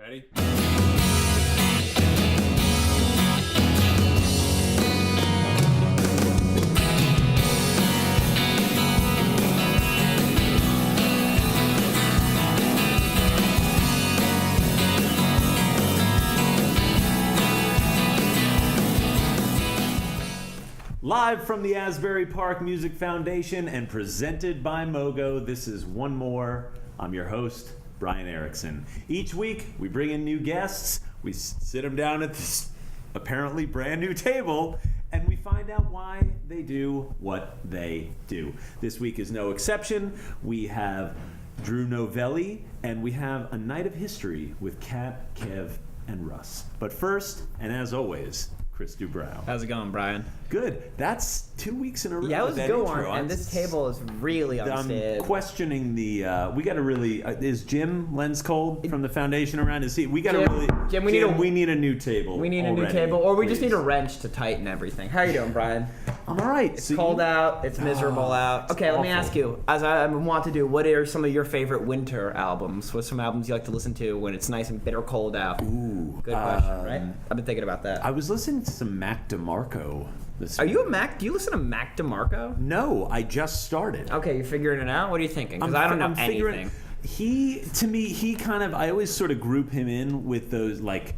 Ready? Live from the Asbury Park Music Foundation and presented by Mogo, this is OneMore. I'm your host, Brian Erickson. Each week, we bring in new guests, we sit them down at this apparently brand new table, and we find out why they do what they do. This week is no exception. We have Drew Novelli, and we have a night of history with Kat, Kev, and Russ. But first, and as always, Chris Dubrow. How's it going, Brian? Good. That's 2 weeks in a row. Yeah, it was a good one, and this table is really unstable. I'm questioning the. We got to really. Is Jim Lenscold from the foundation around? Is he? We got to really. Jim, we need a new table. We need already, a new table, or we just need a wrench to tighten everything. How are you doing, Brian? I'm all right. It's cold out. It's miserable out. Okay, let me ask you, as I want to do, what are some of your favorite winter albums? What's some albums you like to listen to when it's nice and bitter cold out? Ooh, good question, right? I've been thinking about that. I was listening to some Mac DeMarco. Are you a Mac? Do you listen to Mac DeMarco? No, I just started. Okay, you're figuring it out? What are you thinking? Because I don't know anything. He kind of, I always sort of group him in with those, like,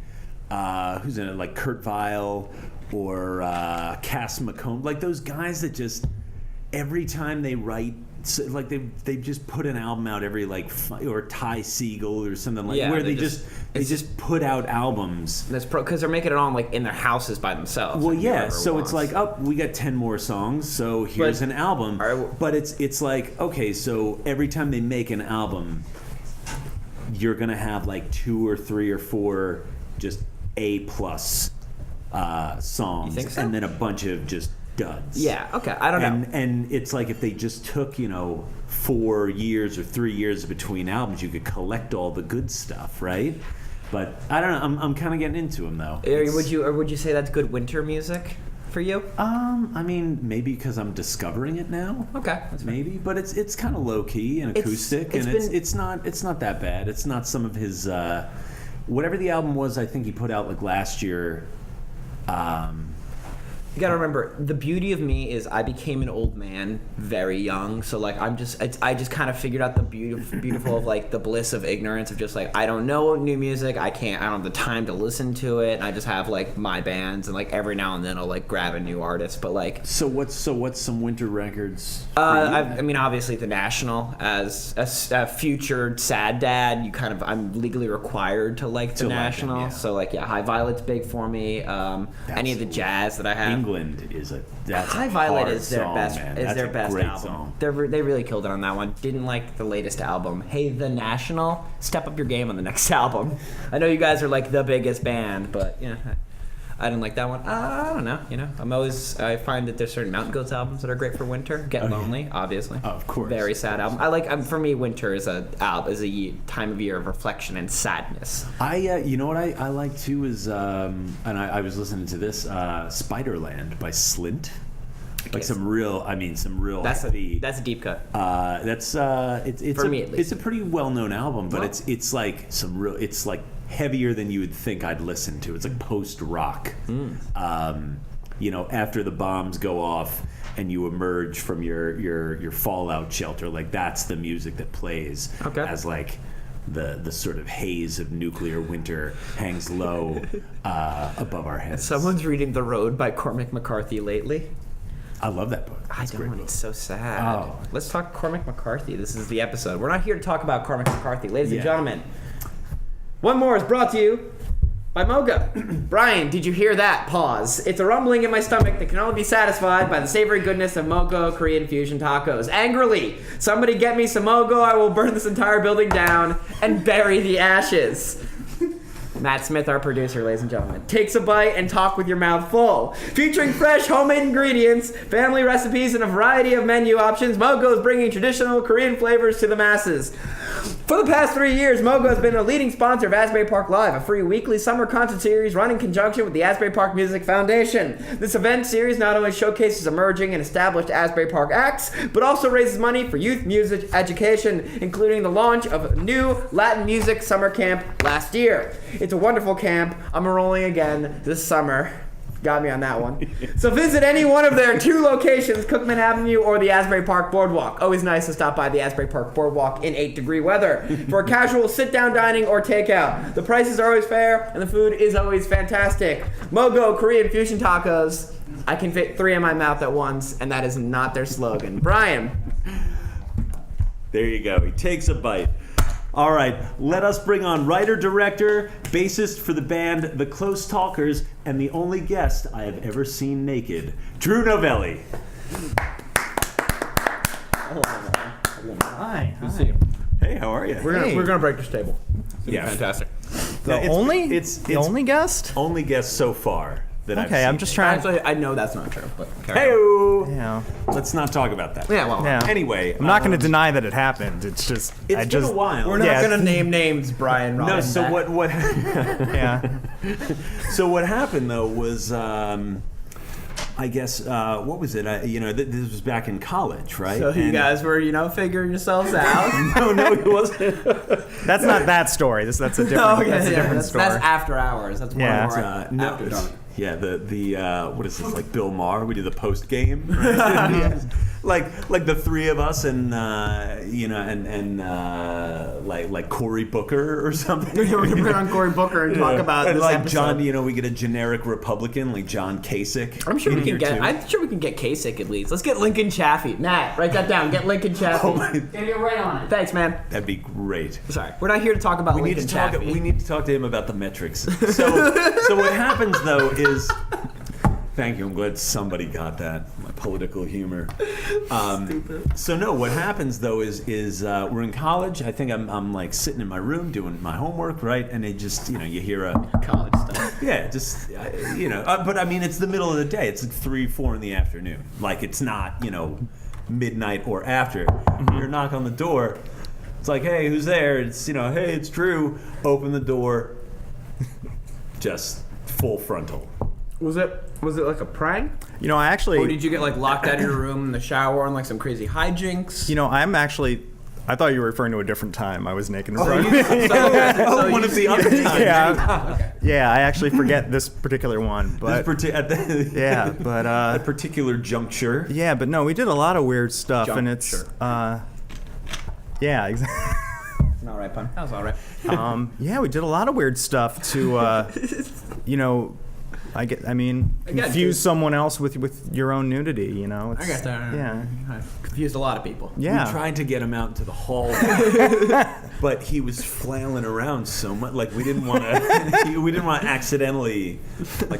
who's in it, like Kurt Weill or Cass McComb, like those guys that just, every time they write, like they just put an album out every, like, or Ty Segall or something like, where they just put out albums. That's because they're making it on, like, in their houses by themselves. Well, yeah, so it's like, oh, we got 10 more songs, so here's an album. But it's like, okay, so every time they make an album, you're gonna have like 2 or 3 or 4 just A-plus songs, you think so? And then a bunch of just duds. Yeah, okay, I don't know. And it's like if they just took, 4 years or 3 years between albums, you could collect all the good stuff, right? But I don't know. I'm kind of getting into them though. Would you say that's good winter music for you? I mean, maybe because I'm discovering it now. Okay, maybe, but it's kind of low key and acoustic, it's not that bad. It's not some of his whatever the album was. I think he put out like last year. You gotta remember, the beauty of me is I became an old man very young, so like I just kind of figured out the beautiful of like the bliss of ignorance of just like I don't know new music, I don't have the time to listen to it, and I just have like my bands, and like every now and then I'll like grab a new artist, but like. So what's some winter records? I mean, obviously the National, as a future sad dad, I'm legally required to like the National, like them, yeah. So like High Violet's big for me. Any of the jazz that I have. England is High Violet is their best album. Song. They really killed it on that one. Didn't like the latest album. Hey, The National, step up your game on the next album. I know you guys are like the biggest band, but I didn't like that one. I don't know. I find that there's certain Mountain Goats albums that are great for winter. Get Lonely, obviously. Oh, of course. Very sad album. For me, winter is a time of year of reflection and sadness. You know what I like too is, and I was listening to this, Spiderland by Slint. Like some real. That's a deep cut. It's for me at least. It's a pretty well-known album, but it's like some real. It's like heavier than you would think I'd listen to. It's like post-rock. After the bombs go off and you emerge from your fallout shelter, like that's the music that plays as like the sort of haze of nuclear winter hangs low above our heads. Someone's reading The Road by Cormac McCarthy lately. I love that book. I don't. It's so sad. Oh. Let's talk Cormac McCarthy. This is the episode. We're not here to talk about Cormac McCarthy. Ladies and gentlemen, OneMore is brought to you by Mogo. Brian, did you hear that? Pause. It's a rumbling in my stomach that can only be satisfied by the savory goodness of Mogo Korean fusion tacos. Angrily, somebody get me some Mogo. I will burn this entire building down and bury the ashes. Matt Smith, our producer, ladies and gentlemen, takes a bite and talk with your mouth full. Featuring fresh homemade ingredients, family recipes, and a variety of menu options, Mogo is bringing traditional Korean flavors to the masses. For the past 3 years, Mogo has been a leading sponsor of Asbury Park Live, a free weekly summer concert series run in conjunction with the Asbury Park Music Foundation. This event series not only showcases emerging and established Asbury Park acts, but also raises money for youth music education, including the launch of a new Latin music summer camp last year. It's a wonderful camp. I'm enrolling again this summer. Got me on that one. So visit any one of their 2 locations, Cookman Avenue or the Asbury Park Boardwalk. Always nice to stop by the Asbury Park Boardwalk in 8-degree weather for casual sit-down dining or takeout. The prices are always fair and the food is always fantastic. Mogo Korean Fusion Tacos. I can fit 3 in my mouth at once, and that is not their slogan. Brian. There you go. He takes a bite. All right, let us bring on writer-director, bassist for the band The Close Talkers, and the only guest I have ever seen naked, Drew Novelli. Hi. Good to see you. Hey, how are you? We're gonna break this table. Yeah. Fantastic. The only guest? Only guest so far that I've seen. Okay, I'm just trying. Actually, I know that's not true, but carry on. Hey-o! Yeah. Let's not talk about that. Yeah, well, Yeah. Anyway, I'm not going to deny that it happened. It's just It's been a while. we're not Yeah. gonna name names, Brian. No, so Robin. what Yeah. so what happened though was I guess what was it? This was back in college, right? So you And- guys were, figuring yourselves out. No, it wasn't. That's not that story. That's a different, that's a different story. That's after hours. That's Yeah. more No, after dark. yeah, the what is this, like Bill Maher? We do the post game, right? like the 3 of us and like Cory Booker or something. We're gonna bring on Cory Booker and talk about and this like episode. John, we get a generic Republican like John Kasich. I'm sure in we can here, get. too. I'm sure we can get Kasich at least. Let's get Lincoln Chaffee. Matt, write that down. Get Lincoln Chaffee. my- Get right on it. Thanks, man. That'd be great. Sorry, we're not here to talk about We need Lincoln to talk. Chaffee. We need to talk to him about the metrics. So what happens though is, thank you. I'm glad somebody got that. My political humor. So no, what happens though is we're in college. I think I'm like sitting in my room doing my homework, right? And it just you hear a college stuff. yeah, just but I mean it's the middle of the day. It's like 3-4 in the afternoon. Like it's not midnight or after. You hear a knock on the door. It's like, hey, who's there? It's hey, it's Drew. Open the door. Just full frontal. Was it like a prank? I actually. Or did you get like locked out of your room in the shower and like some crazy hijinks? I thought you were referring to a different time. I was naked in So front of you- me. so One you- of the other times. Yeah. Okay. Yeah, I actually forget this particular one, but At but a particular juncture. yeah, but no, we did a lot of weird stuff, and it's Juncture. yeah, exactly. All right, pun. That was all right. Yeah, we did a lot of weird stuff to confuse someone else with your own nudity, It's, I got that. Yeah. I confused a lot of people. Yeah. We tried to get him out into the hall, but he was flailing around so much. Like we didn't want to accidentally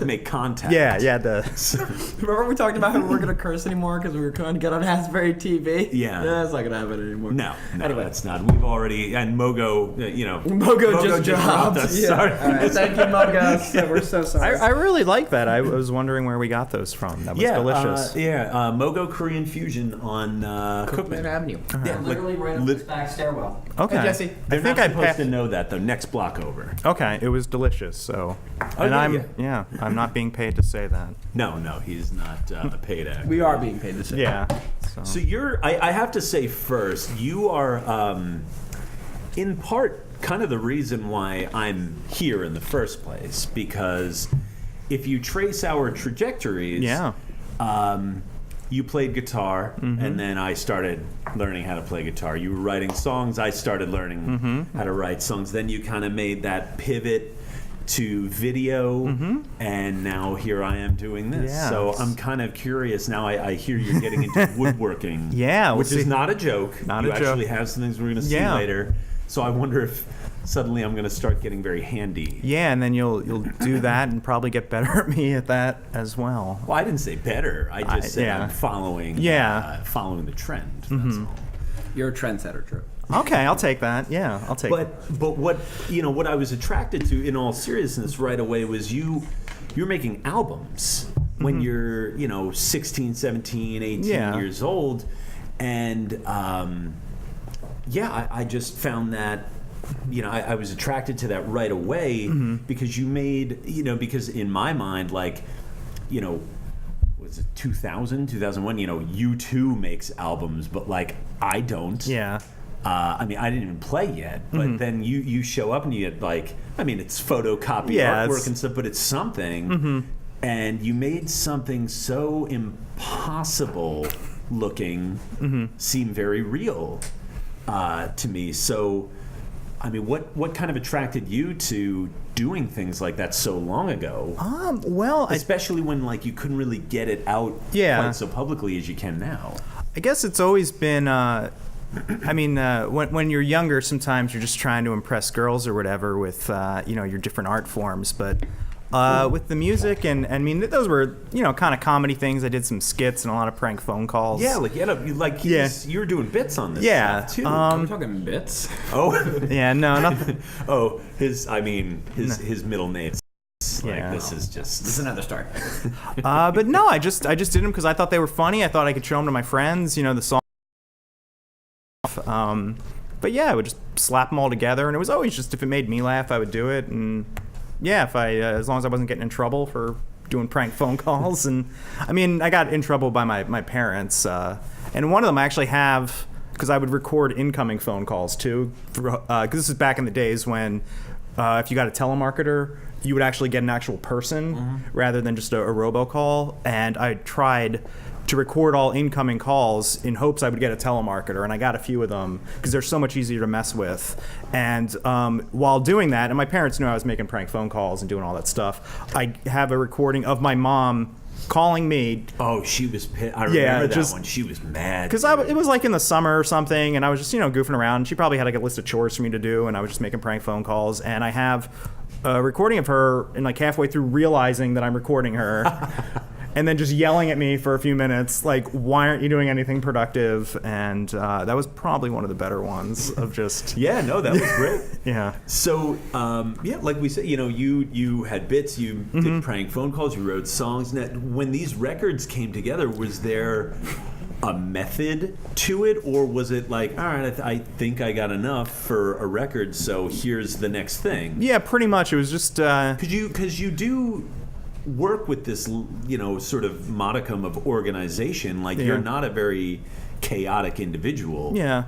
make contact. Yeah, Remember we talked about how we weren't going to curse anymore because we were trying to get on Asbury TV? Yeah. That's not going to happen anymore. No, Anyway. that's not. We've already and Mogo, Mogo just dropped dropped. us. Yeah. Sorry. All right. Thank you, Mogo. Yeah, we're so sorry. I really like that. I was wondering where we got those from. That was delicious. Mogo Korean Fusion on Cookman. Avenue. Yeah, Literally right up this back stairwell. Okay. Hey, Jessie. They're I think not I supposed passed. to know that though. Next block over. Okay, it was delicious. So, and I'm not being paid to say that. No, he's not a paid actor. We are being paid to say. Yeah. So I have to say first, you are in part kind of the reason why I'm here in the first place, because if you trace our trajectories, you played guitar, and then I started learning how to play guitar. You were writing songs, I started learning how to write songs. Then you kind of made that pivot to video, and now here I am doing this. Yeah. So I'm kind of curious now. I hear you're getting into woodworking, Yeah, we'll which is see. not a joke. Not you a joke. actually have some things we're going to see Yeah. later. So I wonder if suddenly I'm going to start getting very handy. Yeah, and then you'll do that and probably get better at me at that as well. Well, I didn't say better. I just said yeah. I'm following. Following the trend. That's all. You're a trendsetter, Drew. Okay, I'll take that. Yeah, I'll take it. But what what I was attracted to, in all seriousness, right away was you're making albums when you're 16, 17, 18 Yeah. years old, and I just found that, I was attracted to that right away because you made, because in my mind, like, was it 2001, U2 makes albums, but like I don't. Yeah. I didn't even play yet, but then you show up and you get like, it's photocopy artwork and stuff, but it's something. And you made something so impossible looking seem very real to me. So, what kind of attracted you to doing things like that so long ago? Especially when like you couldn't really get it out quite so publicly as you can now. I guess it's always been. When you're younger, sometimes you're just trying to impress girls or whatever with your different art forms, but. With the music and those were kind of comedy things. I did some skits and a lot of prank phone calls. Yeah, you were doing bits on this stuff too. I'm talking bits. Oh yeah, no, nothing. Oh, his middle name. This is another story. But no, I just did them because I thought they were funny. I thought I could show them to my friends. The song. But yeah, I would just slap them all together, and it was always just if it made me laugh, I would do it and. Yeah, if as long as I wasn't getting in trouble for doing prank phone calls. And I got in trouble by my parents. And one of them I actually have, because I would record incoming phone calls too. Because this is back in the days when if you got a telemarketer, you would actually get an actual person rather than just a robocall. And I tried to record all incoming calls in hopes I would get a telemarketer, and I got a few of them because they're so much easier to mess with. And while doing that, and my parents knew I was making prank phone calls and doing all that stuff, I have a recording of my mom calling me. Oh, she was pissed. I remember that one. She was mad. Because it was like in the summer or something, and I was just, goofing around. She probably had like a list of chores for me to do, and I was just making prank phone calls. And I have a recording of her, and like halfway through realizing that I'm recording her. And then just yelling at me for a few minutes, like, why aren't you doing anything productive? And that was probably one of the better ones of just... Yeah, no, that was great. Yeah. So, like we said, you had bits, you did prank phone calls, you wrote songs. Now, when these records came together, was there a method to it? Or was it like, all right, I think I got enough for a record, so here's the next thing? Yeah, pretty much. It was just... Because you do... work with this, sort of modicum of organization. Like you're not a very chaotic individual. Yeah.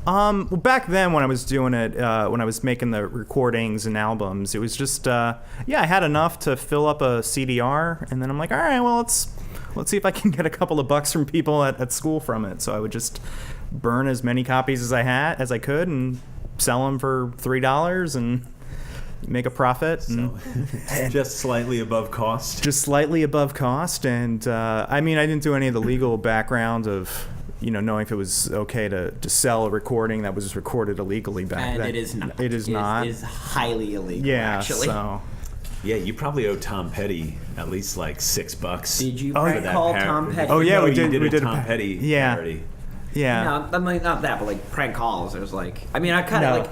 Well, back then when I was doing it, when I was making the recordings and albums, it was just, I had enough to fill up a CDR, and then I'm like, all right, well, let's see if I can get a couple of bucks from people at school from it. So I would just burn as many copies as I could and sell them for $3 and make a profit. And just slightly above cost. Just slightly above cost. And I didn't do any of the legal background of knowing if it was okay to sell a recording that was recorded illegally back then. And it is not. It is not. It is highly illegal, actually. So. Yeah, you probably owe Tom Petty at least like $6. Did you call Tom Petty? Oh yeah, we did a Tom Petty parody. Yeah. No, not that, but like prank calls. There's like, I kind of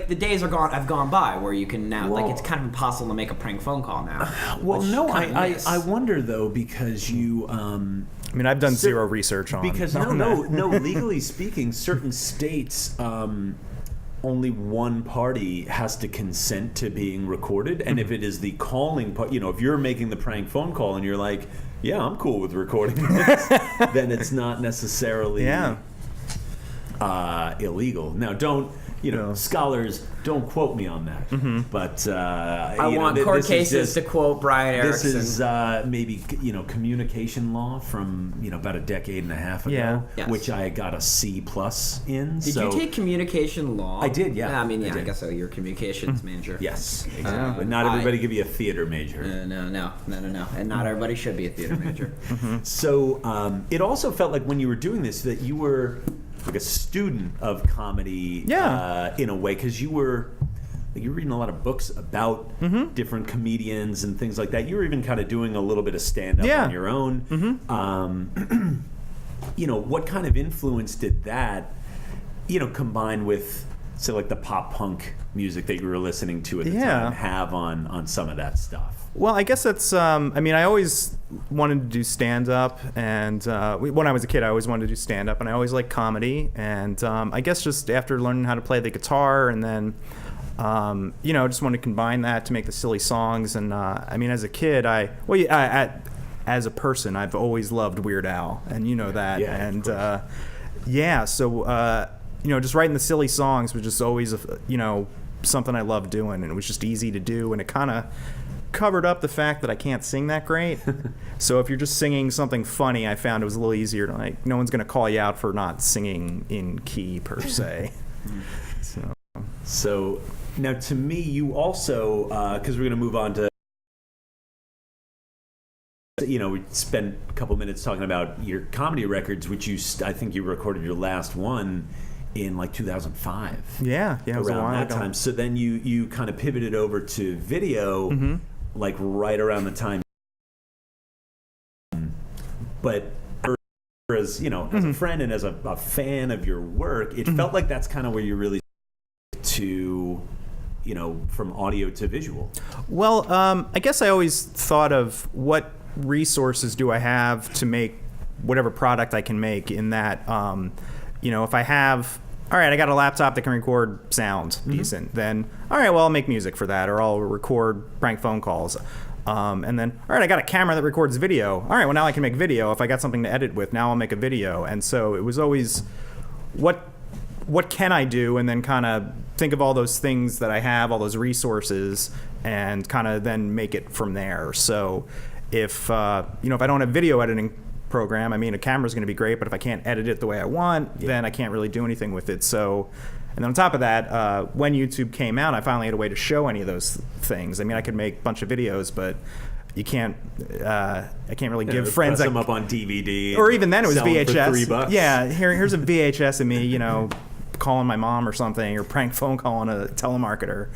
the days have gone by where you can now it's kind of impossible to make a prank phone call now. Well, no, I wonder though because you. I've done zero research on. Because no, legally speaking, certain states. Only one party has to consent to being recorded, and if it is the calling part, if you're making the prank phone call and you're like, yeah, I'm cool with recording this, then it's not necessarily illegal. Now, don't scholars don't quote me on that, but I want court cases to quote Brian Erickson. This is maybe communication law from about a decade and a half ago, which I got a C+ in. Did you take communication law? I did, yeah. I guess so. You're a communications major. Yes, exactly. Not everybody give you a theater major. No, and not everybody should be a theater major. So it also felt like when you were doing this that you were like a student of comedy in a way, because you were reading a lot of books about different comedians and things like that. You were even kind of doing a little bit of stand-up on your own. What kind of influence did that, combine with say like the pop punk music that you were listening to at the Yeah. time have on some of that stuff? Well, I guess that's, I mean, I always wanted to do stand-up, and when I was a kid, I always wanted to do stand-up, and I always liked comedy, and I guess just after learning how to play the guitar, and then, just wanted to combine that to make the silly songs, and I mean, as a kid, as a person, I've always loved Weird Al, and you know that, Yeah, and so, just writing the silly songs was just always, something I loved doing, and it was just easy to do, and it kind of covered up the fact that I can't sing that great. So if you're just singing something funny, I found it was a little easier to, like, no one's going to call you out for not singing in key per se. So now, to me, you also, because we're going to move on to, we spent a couple minutes talking about your comedy records, which I think you recorded your last one in like 2005. Yeah, it was a around while that ago. time. So then you kind of pivoted over to video, like right around the time. But as as a friend and as a fan of your work, it felt like that's kind of where you really to, from audio to visual. Well, I guess I always thought of what resources do I have to make whatever product I can make, in that, if I have, all right, I got a laptop that can record sound decent, then, all right, well, I'll make music for that, or I'll record prank phone calls. And then, all right, I got a camera that records video. All right, well, now I can make video. If I got something to edit with, now I'll make a video. And so it was always, what can I do? And then kind of think of all those things that I have, all those resources, and kind of then make it from there. So if I don't have video editing program, I mean, a camera's going to be great, but if I can't edit it the way I want, then I can't really do anything with it. So, and then on top of that, when YouTube came out, I finally had a way to show any of those things. I mean, I could make a bunch of videos, but you can't. I can't really give friends press them up on DVD, or even then it was sell them for VHS. $3. Yeah, here's a VHS of me, calling my mom or something, or prank phone calling a telemarketer.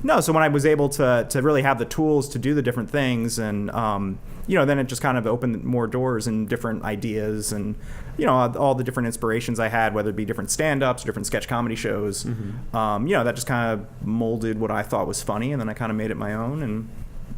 No, so when I was able to really have the tools to do the different things, and then it just kind of opened more doors and different ideas, and all the different inspirations I had, whether it be different stand-ups, different sketch comedy shows. That just kind of molded what I thought was funny, and then I kind of made it my own, and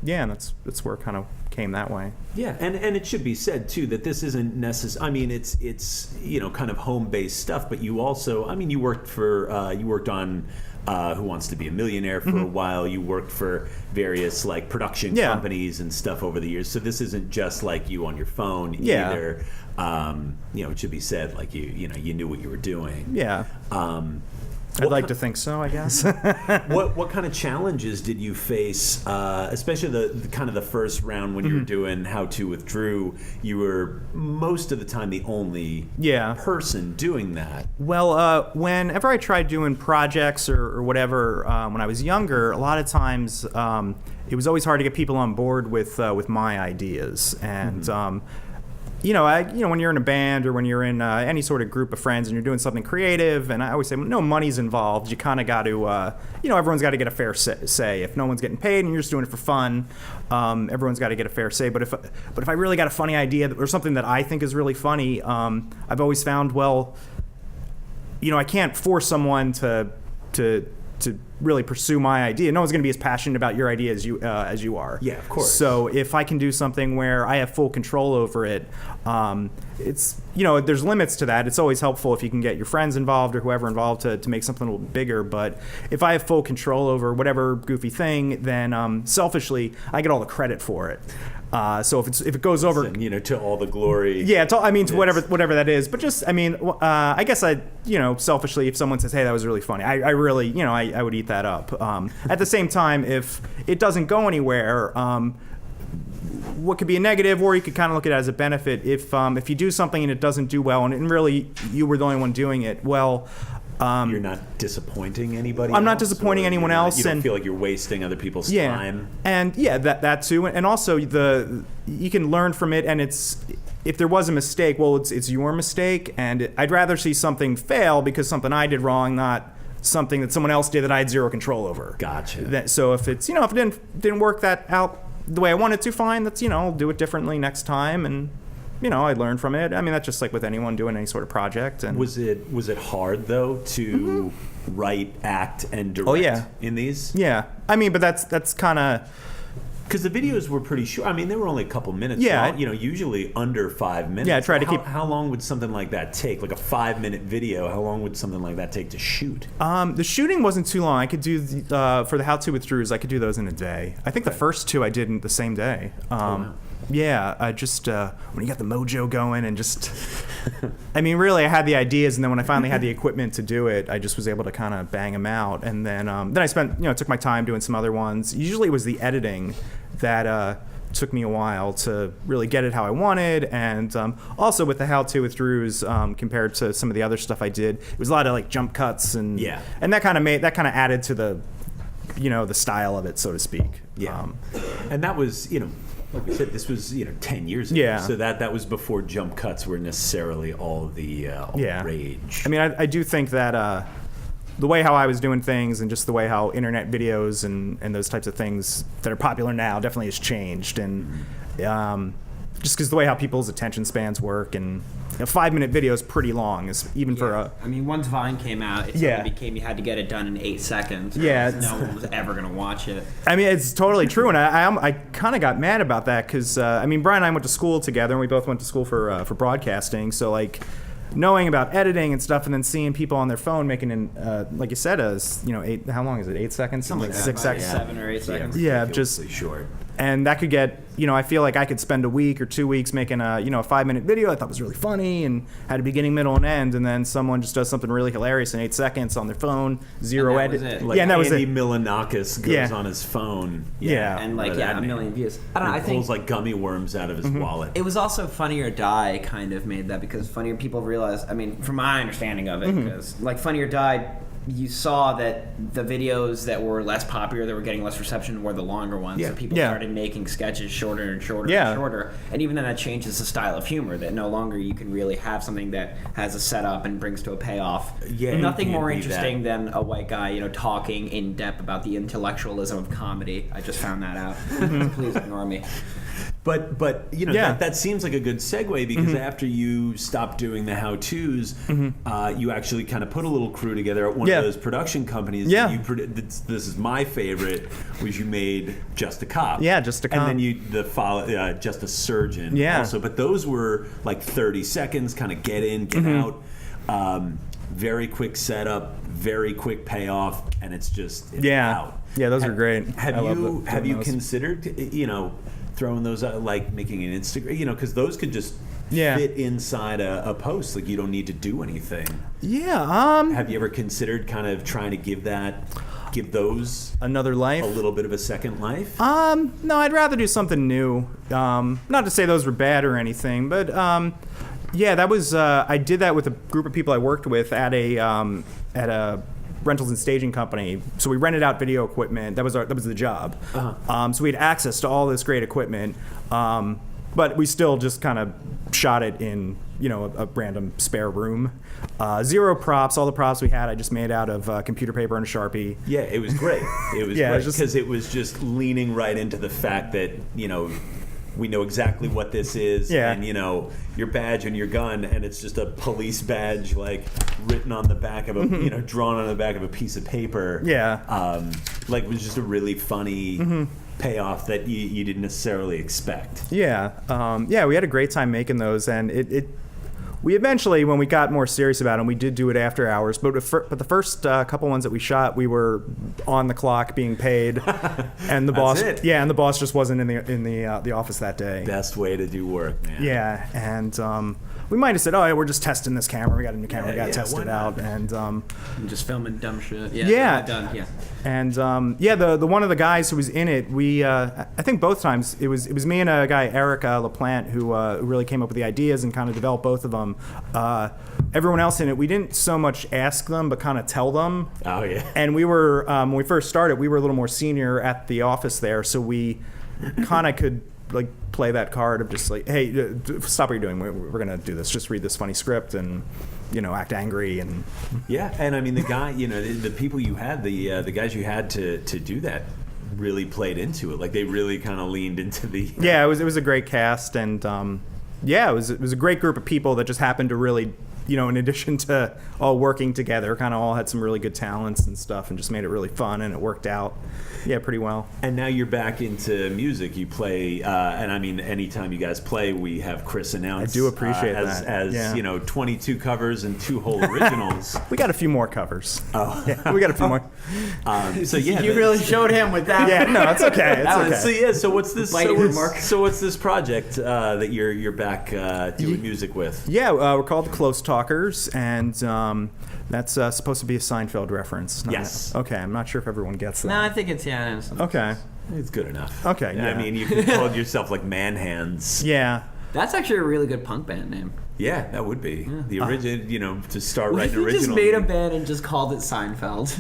that's where it kind of came that way. Yeah, and it should be said too that this isn't necessary. I mean, it's kind of home-based stuff, but you also, you worked on Who Wants to Be a Millionaire for a while. You worked for various like production companies and stuff over the years. So this isn't just like you on your phone either. It should be said like you knew what you were doing. Yeah. I'd like to think so, I guess. What kind of challenges did you face, especially the kind of the first round when you were doing How To with Drew? You were most of the time the only person doing that. Well, whenever I tried doing projects or whatever when I was younger, a lot of times it was always hard to get people on board with my ideas, and when you're in a band or when you're in any sort of group of friends and you're doing something creative, and I always say, no money's involved, you kind of got to, everyone's got to get a fair say. If no one's getting paid and you're just doing it for fun, everyone's got to get a fair say. But if I really got a funny idea or something that I think is really funny, I've always found, I can't force someone to really pursue my idea. No one's going to be as passionate about your idea as you are. Yeah, of course. So if I can do something where I have full control over it, it's there's limits to that. It's always helpful if you can get your friends involved or whoever involved to make something a little bigger. But if I have full control over whatever goofy thing, then selfishly I get all the credit for it. So if it goes over, to all the glory. Yeah, to whatever that is. But just, I guess selfishly, if someone says, "Hey, that was really funny," I really, I would eat that up. At the same time, if it doesn't go anywhere, what could be a negative, or you could kind of look at it as a benefit. If you do something and it doesn't do well, and really you were the only one doing it, well. You're not disappointing anybody. I'm not disappointing anyone else. You don't feel like you're wasting other people's time. And that too. And also you can learn from it. And if there was a mistake, well, it's your mistake. And I'd rather see something fail because something I did wrong, not something that someone else did that I had zero control over. Gotcha. So if it's if it didn't work that out the way I wanted to, fine. That's I'll do it differently next time. And I learned from it. I mean, that's just like with anyone doing any sort of project. And Was it hard though to write, act, and direct Oh, yeah. in these? yeah, I mean, but that's kind of. Because the videos were pretty short. I mean, they were only a couple minutes Yeah. long, usually under 5 minutes. Yeah, I try to keep- How long would something like that take? Like a 5-minute video, how long would something like that take to shoot? The shooting wasn't too long. I could do for the how-to with Drews. I could do those in a day. I think the first two I did in the same day. wow. Yeah, I just when you got the mojo going and just, I mean, really, I had the ideas, and then when I finally had the equipment to do it, I just was able to kind of bang them out. And then I spent, took my time doing some other ones. Usually, it was the editing that took me a while to really get it how I wanted, and also with the how-to with Drews, compared to some of the other stuff I did, it was a lot of like jump cuts and and that kind of added to the the style of it, so to speak. Yeah. And that was, like we said, this was 10 years ago. Yeah. So that was before jump cuts were necessarily all the rage. I mean, I do think that the way how I was doing things and just the way how internet videos and those types of things that are popular now definitely has changed. And just because the way how people's attention spans work, and a 5-minute video is pretty long, even for a. I mean, once Vine came out, it suddenly became you had to get it done in 8 seconds. Yeah, no one was ever gonna watch it. I mean, it's totally true, and I kind of got mad about that because I mean, Brian and I went to school together, and we both went to school for broadcasting. So like, knowing about editing and stuff, and then seeing people on their phone making like you said, 8. How long is it? 8 seconds? Something like 6 that, seconds. 7 or 8 seconds. Yeah, just short. And that could get, I feel like I could spend a week or 2 weeks making a 5-minute video I thought was really funny and had a beginning, middle, and end, and then someone just does something really hilarious in 8 seconds on their phone, zero And that edit. was it. Like and that was Andy it. Milonakis goes Yeah. on his phone. Yeah. And like, a million views. I don't know, I And think pulls like gummy worms out of his wallet. it was also Funny or Die kind of made that, because Funny or people realized, I mean, from my understanding of it, because like Funny or Die, you saw that the videos that were less popular, that were getting less reception, were the longer ones. So people started making sketches shorter and shorter and shorter. And even then that changes the style of humor, that no longer you can really have something that has a setup and brings to a payoff. Yeah, Nothing it can't more be interesting than a white guy, talking in depth about the intellectualism of comedy. I just found that out. Please ignore me. But that seems like a good segue, because after you stopped doing the how-tos, you actually kind of put a little crew together at one of those production companies. Yeah. This is my favorite, was you made Just a Cop. Yeah, Just a Cop. And then Just a Surgeon. Yeah. Also, but those were like 30 seconds, kind of get in, get out. Very quick setup, very quick payoff, and it's out. Yeah, those are great. Have you considered, throwing those out, like making an Instagram, because those could just fit inside a post. Like, you don't need to do anything. Yeah. Have you ever considered kind of trying to give those another life? A little bit of a second life? No, I'd rather do something new. Not to say those were bad or anything, but that was I did that with a group of people I worked with at a rentals and staging company. So we rented out video equipment. That was the job. So we had access to all this great equipment, but we still just kind of shot it in a random spare room. Zero props. All the props we had I just made out of computer paper and a Sharpie. Yeah, it was great. It was Yeah, great because it was just leaning right into the fact that we know exactly what this is, and your badge and your gun, and it's just a police badge, like written on the back of a drawn on the back of a piece of paper. Yeah. Like, it was just a really funny payoff that you didn't necessarily expect. Yeah. We had a great time making those, and we eventually, when we got more serious about them, we did do it after hours. But the first couple ones that we shot, we were on the clock, being paid, and the boss, and the boss just wasn't in the office that day. Best way to do work, man. Yeah, and we might have said, "Oh, yeah, we're just testing this camera. We got a new camera. We got to test it out." And just filming dumb shit. Yeah. Done. Yeah. And the one of the guys who was in it, we I think both times it was me and a guy, Eric LaPlante, who really came up with the ideas and kind of developed both of them. Everyone else in it, we didn't so much ask them, but kind of tell them. Oh yeah. And we were when we first started, we were a little more senior at the office there, so we kind of could like play that card of just like, hey, stop what you're doing. We're gonna do this. Just read this funny script and act angry and. Yeah, and I mean the guy, the people you had, the guys you had to do that really played into it. Like, they really kind of leaned into the. Yeah, it was a great cast, and yeah, it was a great group of people that just happened to really, in addition to all working together, kind of all had some really good talents and stuff, and just made it really fun, and it worked out, pretty well. And now you're back into music. You play, and I mean, anytime you guys play, we have Chris announce. I do appreciate that. As 22 covers and 2 whole originals. We got a few more covers. Oh, yeah, we got a few more. So yeah, You really showed him with that. Yeah, no, it's okay. It's okay. So what's this? Biting remark. So what's this project that you're back doing music with? Yeah, we're called the Close Talkers, and that's supposed to be a Seinfeld reference. Yes. Okay, I'm not sure if everyone gets that. No, I think it's Okay. It's good enough. Okay, I yeah. mean, you could call yourself like Man Hands. Yeah. That's actually a really good punk band name. Yeah, that would be the original. To start What if writing you original. just made a band and just called it Seinfeld?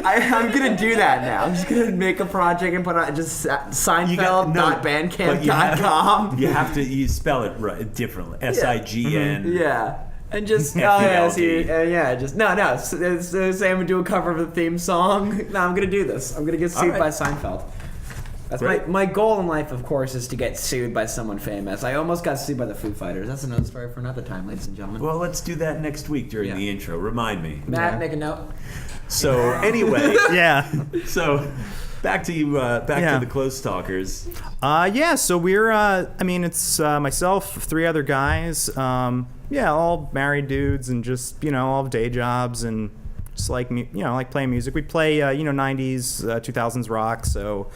I'm gonna do that now. I'm just gonna make a project and put on just Seinfeld.bandcamp.com. You have to spell it right differently. SIGN. Yeah. And just FELD. say I'm gonna do a cover of the theme song. No, I'm gonna do this. I'm gonna get sued by Seinfeld. That's Right. my goal in life, of course, is to get sued by someone famous. I almost got sued by the Foo Fighters. That's another story for another time, ladies and gentlemen. Well, let's do that next week during Yeah. the intro. Remind me. Matt, make a note. So anyway, Yeah. so back to you. Back Yeah. to the Close Talkers. So we're, it's myself, 3 other guys, all married dudes, and just, all have day jobs, and just like playing music. We play, 90s, 2000s rock, so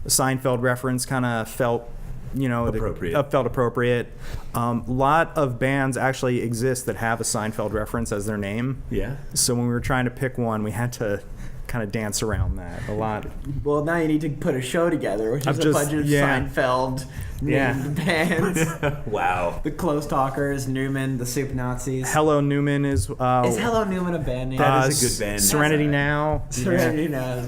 the Seinfeld reference kind of felt, Appropriate. felt appropriate. A lot of bands actually exist that have a Seinfeld reference as their name. Yeah. So when we were trying to pick one, we had to kind of dance around that a lot. Well, now you need to put a show together, which is a bunch of Seinfeld named bands. Wow. The Close Talkers, Newman, the Soup Nazis. Hello Newman is Hello Newman a band name? That is a good band. Serenity Now. Serenity Now is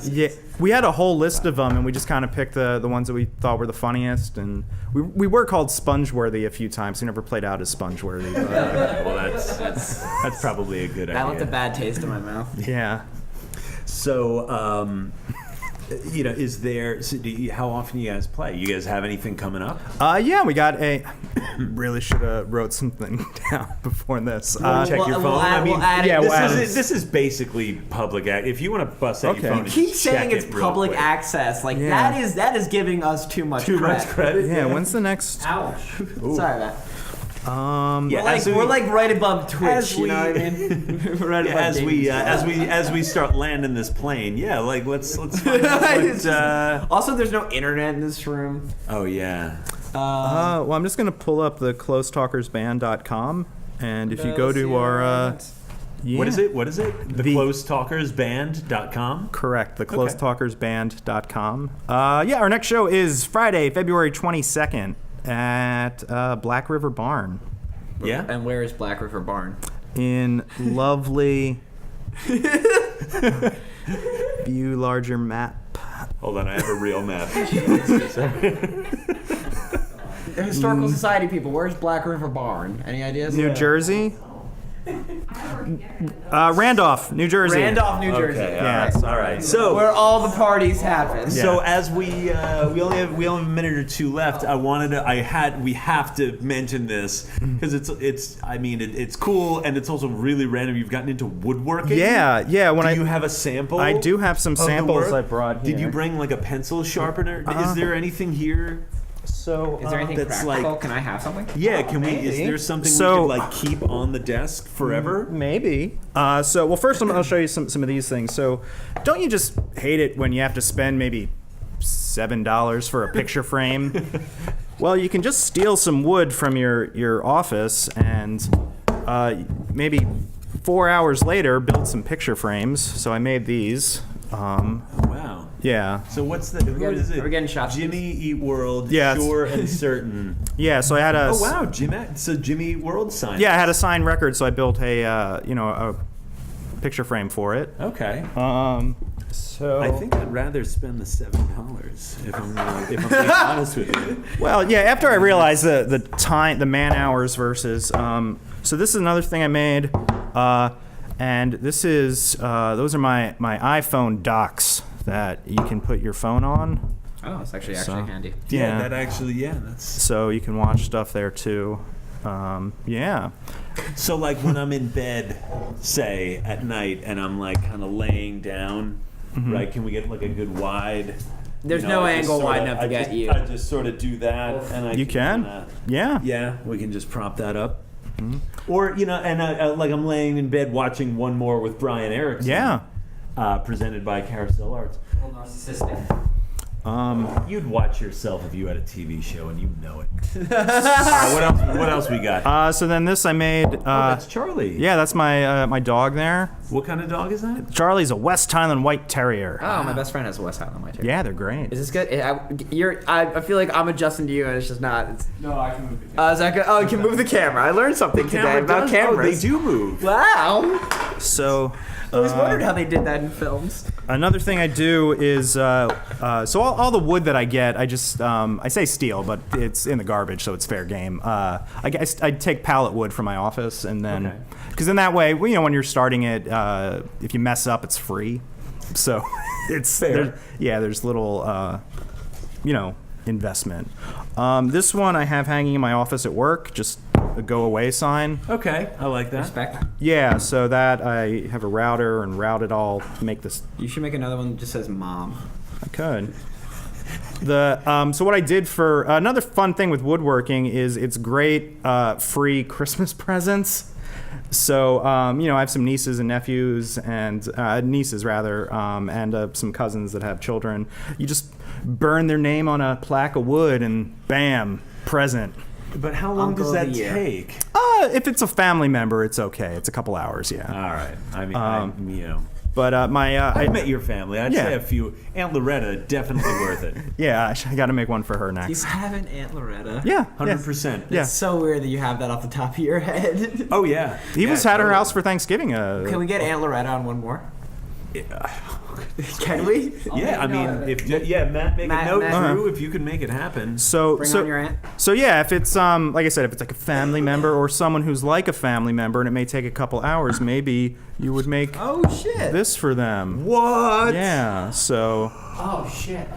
good. We had a whole list of them, and we just kind of picked the ones that we thought were the funniest. And we were called Spongeworthy a few times. We never played out as Spongeworthy. But, Well, that's probably a good That left a idea. bad taste in my mouth. yeah. So, is there? So how often you guys play? You guys have anything coming up? We got a. Really should have wrote something down before this. Check your phone. We'll add it. we'll add it. This is basically public. If you want to bust out your phone, and Keep just saying check it's it real public quick. access. Like Yeah. that is giving us too much credit. Yeah. When's the next? Ouch. Sorry, Matt. Yeah, We're like right above Twitch. as You know we- what I mean? We're right above As we start landing this plane, let's find out what, Also, there's no internet in this room. oh yeah. Well, I'm just gonna pull up the closetalkersband.com, and if you go to our. What is it? The The- closetalkersband.com? Correct, the closetalkersband.com. Our next show is Friday, February 22nd at Black River Barn Yeah. And where is Black River Barn? in lovely. View larger map. Hold on, I have a real map. Historical Society people, where's Black River Barn? Any ideas? New Jersey? Randolph, New Jersey. Randolph, New Jersey. Okay, Yeah, all right. So Where all the parties happen. So as we only have a minute or two left, we have to mention this because it's cool and it's also really random. You've gotten into woodworking. Yeah. Do you have a sample? I do have some of the samples work? I brought here. Did you bring like a pencil sharpener? Is there anything here? So, Is there anything that's practical? like- Can I have something? Yeah, can we? Is maybe. there something So- we could like keep on the desk forever? Maybe. First I'll show you some of these things. So, don't you just hate it when you have to spend maybe $7 for a picture frame? Well, you can just steal some wood from your office and maybe 4 hours later build some picture frames. So I made these. Wow. Yeah. So what's the? What is it? We're getting shots. Jimmy Eat World. Yeah, it's- Sure and certain. Yeah. So I had a. Oh wow, Jimmy Eat World sign. Yeah, I had a signed record, so I built a picture frame for it. Okay. So I think I'd rather spend the $7 if I'm being honest with you. Well, yeah. After I realized the time, the man hours versus. So this is another thing I made, and this is those are my iPhone docks that you can put your phone on. Oh, it's actually So- handy. Yeah, that actually, that's. So you can watch stuff there too. Yeah. So like when I'm in bed, say at night, and I'm like kind of laying down, right? Can we get like a good wide? There's no angle wide enough to get you. I just sort of do that, and You can. Yeah. Yeah, we can just prop that up. Or and like I'm laying in bed watching One More with Brian Erickson. Yeah. Presented by Carousel Arts. A little narcissistic. You'd watch yourself if you had a TV show, and you know it. All right, what else we got? So then this I made. That's Charlie. Yeah, that's my dog there. What kind of dog is that? Charlie's a West Highland White Terrier. Oh, my best friend has a West Highland White Terrier. Yeah, they're great. Is this good? I feel like I'm adjusting to you, and it's just not. No, I can move the Is that good? Oh, you can move the camera. I learned something today about cameras. Oh, they do move. Wow. So. I always wondered how they did that in films. Another thing I do is, so all the wood that I get, I just, I say steal, but it's in the garbage, so it's fair game. I take pallet wood from my office, and then, because in that way, when you're starting it, if you mess up, it's free. So it's fair. There's little, investment. This one I have hanging in my office at work, just a go away sign. Okay, I like that. Respect. Yeah, so that I have a router and route it all to make this. You should make another one that just says "Mom." I could. So what I did for another fun thing with woodworking is it's great free Christmas presents. So I have some nieces and nephews and nieces rather, and some cousins that have children. You just burn their name on a plaque of wood and bam, present. But how long does that take? If it's a family member, it's okay. It's a couple hours, yeah. All right. I mean, But I've met your family. I'd Yeah. say a few. Aunt Loretta, definitely worth it. Yeah, I got to make one for her You next. have an Aunt Loretta. Yeah, 100%. Yeah. It's so weird that you have that off the top of your head. Oh yeah. He was Yeah, at her totally. house for Thanksgiving. Can we get Aunt Loretta on One More? Can we? Yeah, I mean, Matt, make Matt- a note, Matt- Drew, if you can make it happen. So Bring so on your aunt. So yeah, if it's like I said, if it's like a family member or someone who's like a family member, and it may take a couple hours, maybe you would make Oh shit. this for them. What? Yeah. So Oh shit.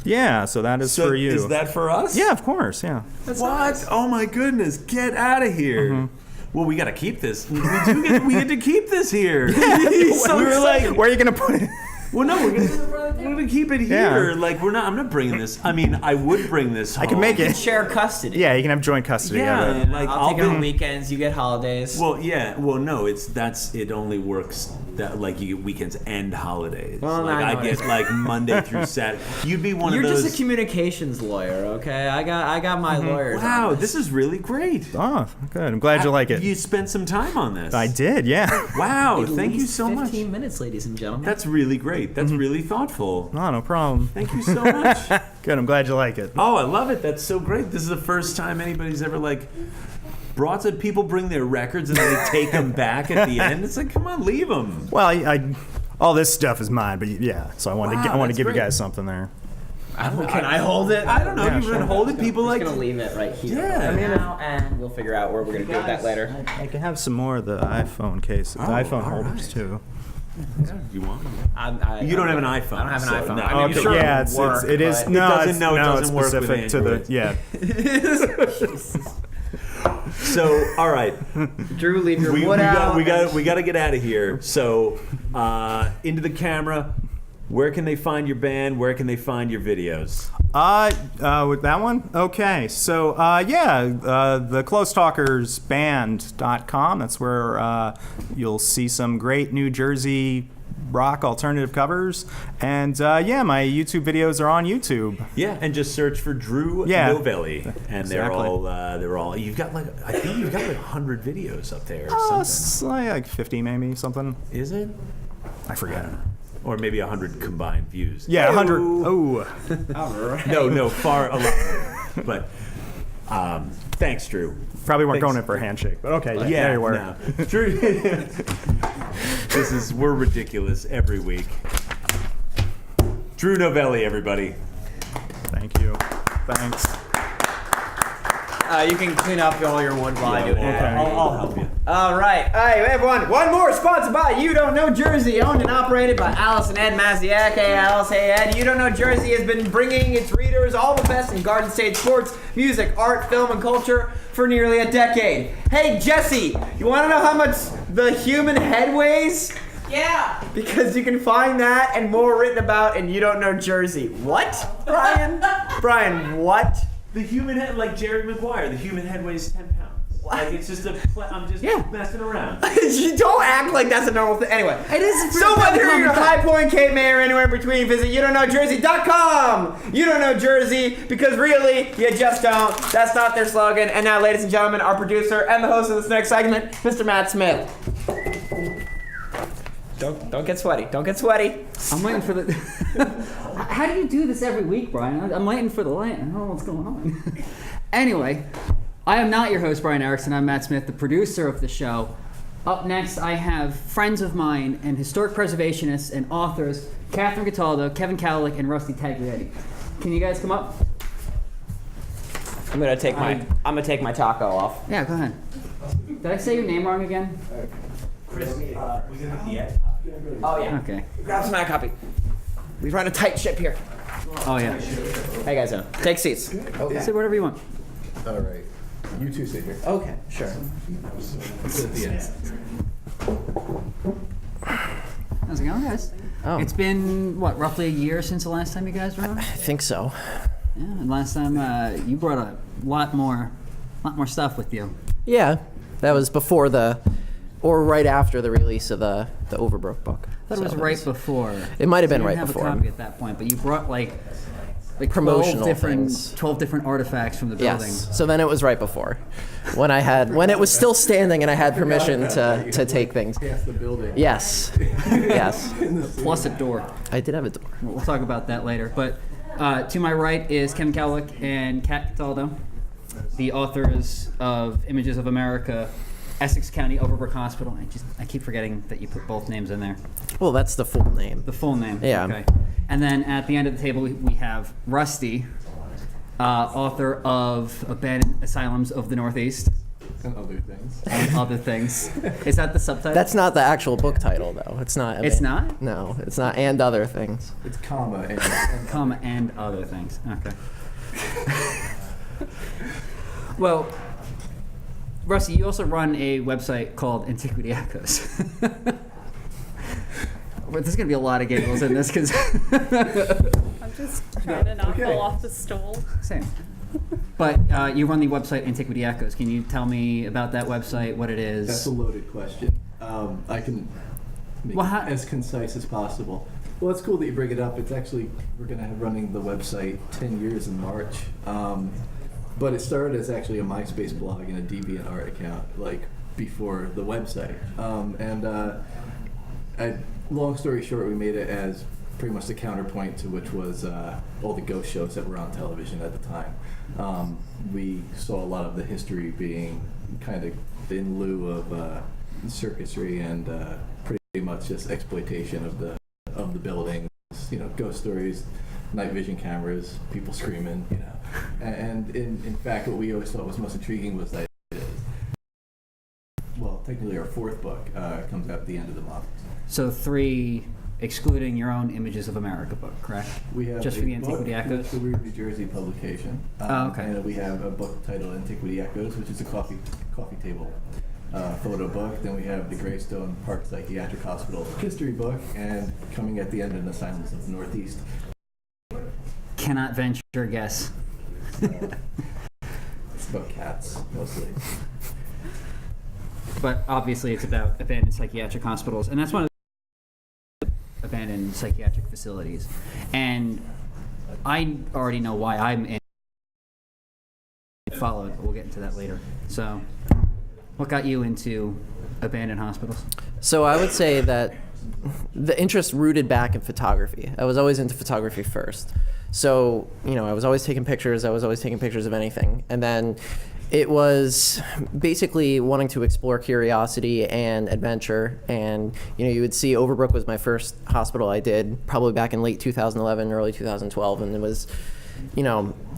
yeah. So that is So for you. is that for us? Yeah, of course. Yeah. What? Oh my goodness! Get out of here. Well, we got to keep this. We get to keep this here. We were like, Where are you gonna put it? well, no, we're gonna keep it here. Yeah. Like I'm not bringing this. I mean, I would bring this home. I can make it. Share custody. Yeah, you can have joint custody Yeah, of it. like I'll take it on be- weekends. You get holidays. Well, yeah. Well, no. It only works that like you get weekends and holidays. Well, like I I know get it. like Monday through Saturday. You'd be one You're of those. just a communications lawyer, okay? I got my lawyers. on Wow, this is really great. Oh, good. I'm glad you like it. You spent some time on this. I did. Yeah. Wow, At thank you least so much. 15 minutes, ladies and gentlemen. That's really great. That's really thoughtful. Oh, no problem. Thank you so much. Good. I'm glad you like it. Oh, I love it. That's so great. This is the first time anybody's ever like brought to people bring their records and then they take them back at the end. It's like, come on, leave them. Well, I all this stuff is mine, but yeah. So I wanted Wow, to I wanted that's to give great. you guys something there. Can I hold it? I don't know. Yeah, You can sure. hold it. People I'm like. just gonna leave it right here. Yeah. Right now, and we'll figure out where we're gonna do with that later. I can have some more of the iPhone cases, Oh, iPhone all holders right. too. You want? You don't have an iPhone, I don't have an so iPhone. no. I mean, Okay. sure Yeah, it'll work, it is. but- No, doesn't- it's, no, it it's doesn't work with specific to the. Androids. Yeah. So, all right. Drew, leave your we wood out. got to get out of here. So, into the camera. Where can they find your band? Where can they find your videos? With that one? Okay. So, the closetalkersband.com. That's where you'll see some great New Jersey rock alternative covers. And, my YouTube videos are on YouTube. Yeah, and just search for Drew Yeah. Novelli, and they're Exactly. all. You've got like I think you've got like 100 videos up there or something. It's like 50 maybe, something. Is it? I forget. Or maybe 100 combined views. Yeah, 100. Ew. Oh. All right. No, far a lot. But thanks, Drew. Probably weren't Thanks. going in for a handshake, but okay. Yeah, there you were. no. Drew. We're ridiculous every week. Drew Novelli, everybody. Thank you. Thanks. You can clean up all your wood while I do it. I'll help you. All right, everyone. One more, sponsored by You Don't Know Jersey, owned and operated by Alice and Ed Maziak. Hey, Alice. Hey, Ed. You Don't Know Jersey has been bringing its readers all the best in Garden State sports, music, art, film, and culture for nearly a decade. Hey, Jessie, you want to know how much the human head weighs? Yeah. Because you can find that and more written about in You Don't Know Jersey. What, Brian? Brian, what? The human head, like Jerry Maguire, the human head weighs 10 pounds. Like it's just I'm just messing around. You don't act like that's a normal thing. Anyway, It is. so whether you're in High Point, Cape May, or anywhere in between, visit YouDon'tKnowJersey.com. You don't know Jersey because really you just don't. That's not their slogan. And now, ladies and gentlemen, our producer and the host of this next segment, Mr. Matt Smith. Don't get sweaty. Don't get sweaty. I'm waiting for the. How do you do this every week, Brian? I'm waiting for the light. I don't know what's going on. Anyway, I am not your host, Brian Erickson. I'm Matt Smith, the producer of the show. Up next, I have friends of mine and historic preservationists and authors, Catherine Cataldo, Kevin Cowlick, and Rusty Taglietti. Can you guys come up? I'm gonna take my taco off. Yeah, go ahead. Did I say your name wrong again? Chris, we gonna get the Ed. Oh yeah. Okay. Grab some copy. We run a tight ship here. Oh yeah. Hey guys, take seats. Say whatever you want. All right. You two sit here. Okay, sure. Sit at the end. How's it going, guys? Oh. It's been roughly a year since the last time you guys were on. I think so. Yeah, and last time you brought a lot more stuff with you. Yeah, that was before or right after the release of the Overbrook book. I thought it was right before. It might have been You right didn't before. have a copy at that point, but you brought like Promotional 12 different artifacts from the building. Yes. So then it was right before, when it was still standing and I had permission to take things. Past the building. Yes. Yes. Plus a door. I did have a door. We'll talk about that later. But to my right is Kevin Cowlick and Kat Cataldo, the authors of Images of America, Essex County Overbrook Hospital. I keep forgetting that you put both names in there. Well, that's the full name. The full name. Yeah. Okay. And then at the end of the table we have Rusty, author of Abandoned Asylums of the Northeast. And other things. And other things. Is that the subtitle? That's not the actual book title, though. It's not. It's not? No, it's not. And other things. It's comma and Comma and other things. Okay. Well, Rusty, you also run a website called Antiquity Echoes. Well, there's going to be a lot of giggles in this because... I'm just trying to not fall off the stool. Same. But you run the website Antiquity Echoes. Can you tell me about that website, what it is? That's a loaded question. I can make Well, it as concise as possible. Well, it's cool that you bring it up. It's actually, we're going to have running the website 10 years in March. But it started as actually a MySpace blog and a DeviantArt account, like before the website. Long story short, we made it as pretty much the counterpoint to which was all the ghost shows that were on television at the time. We saw a lot of the history being kind of in lieu of circusry and pretty much just exploitation of the buildings. You know, ghost stories, night vision cameras, people screaming. You know, and in fact, what we always thought was most intriguing was that. Well, technically, our fourth book comes out at the end of the month. So 3, excluding your own Images of America book, correct? We have just a for the Antiquity book, Echoes? that's the Weird New Jersey publication. Oh, okay. And we have a book titled Antiquity Echoes, which is a coffee table photo book. Then we have the Greystone Park Psychiatric Hospital history book, and coming at the end, an Asylums of the Northeast. Cannot venture a guess. It's about cats, mostly. But obviously it's about abandoned psychiatric hospitals, and that's one of the abandoned psychiatric facilities. And I already know why I'm in followed, but we'll get into that later. So what got you into abandoned hospitals? So I would say that the interest rooted back in photography. I was always into photography first. So, you know, I was always taking pictures. I was always taking pictures of anything. And then it was basically wanting to explore curiosity and adventure. And, you know, you would see Overbrook was my first hospital I did, probably back in late 2011, early 2012. And it was,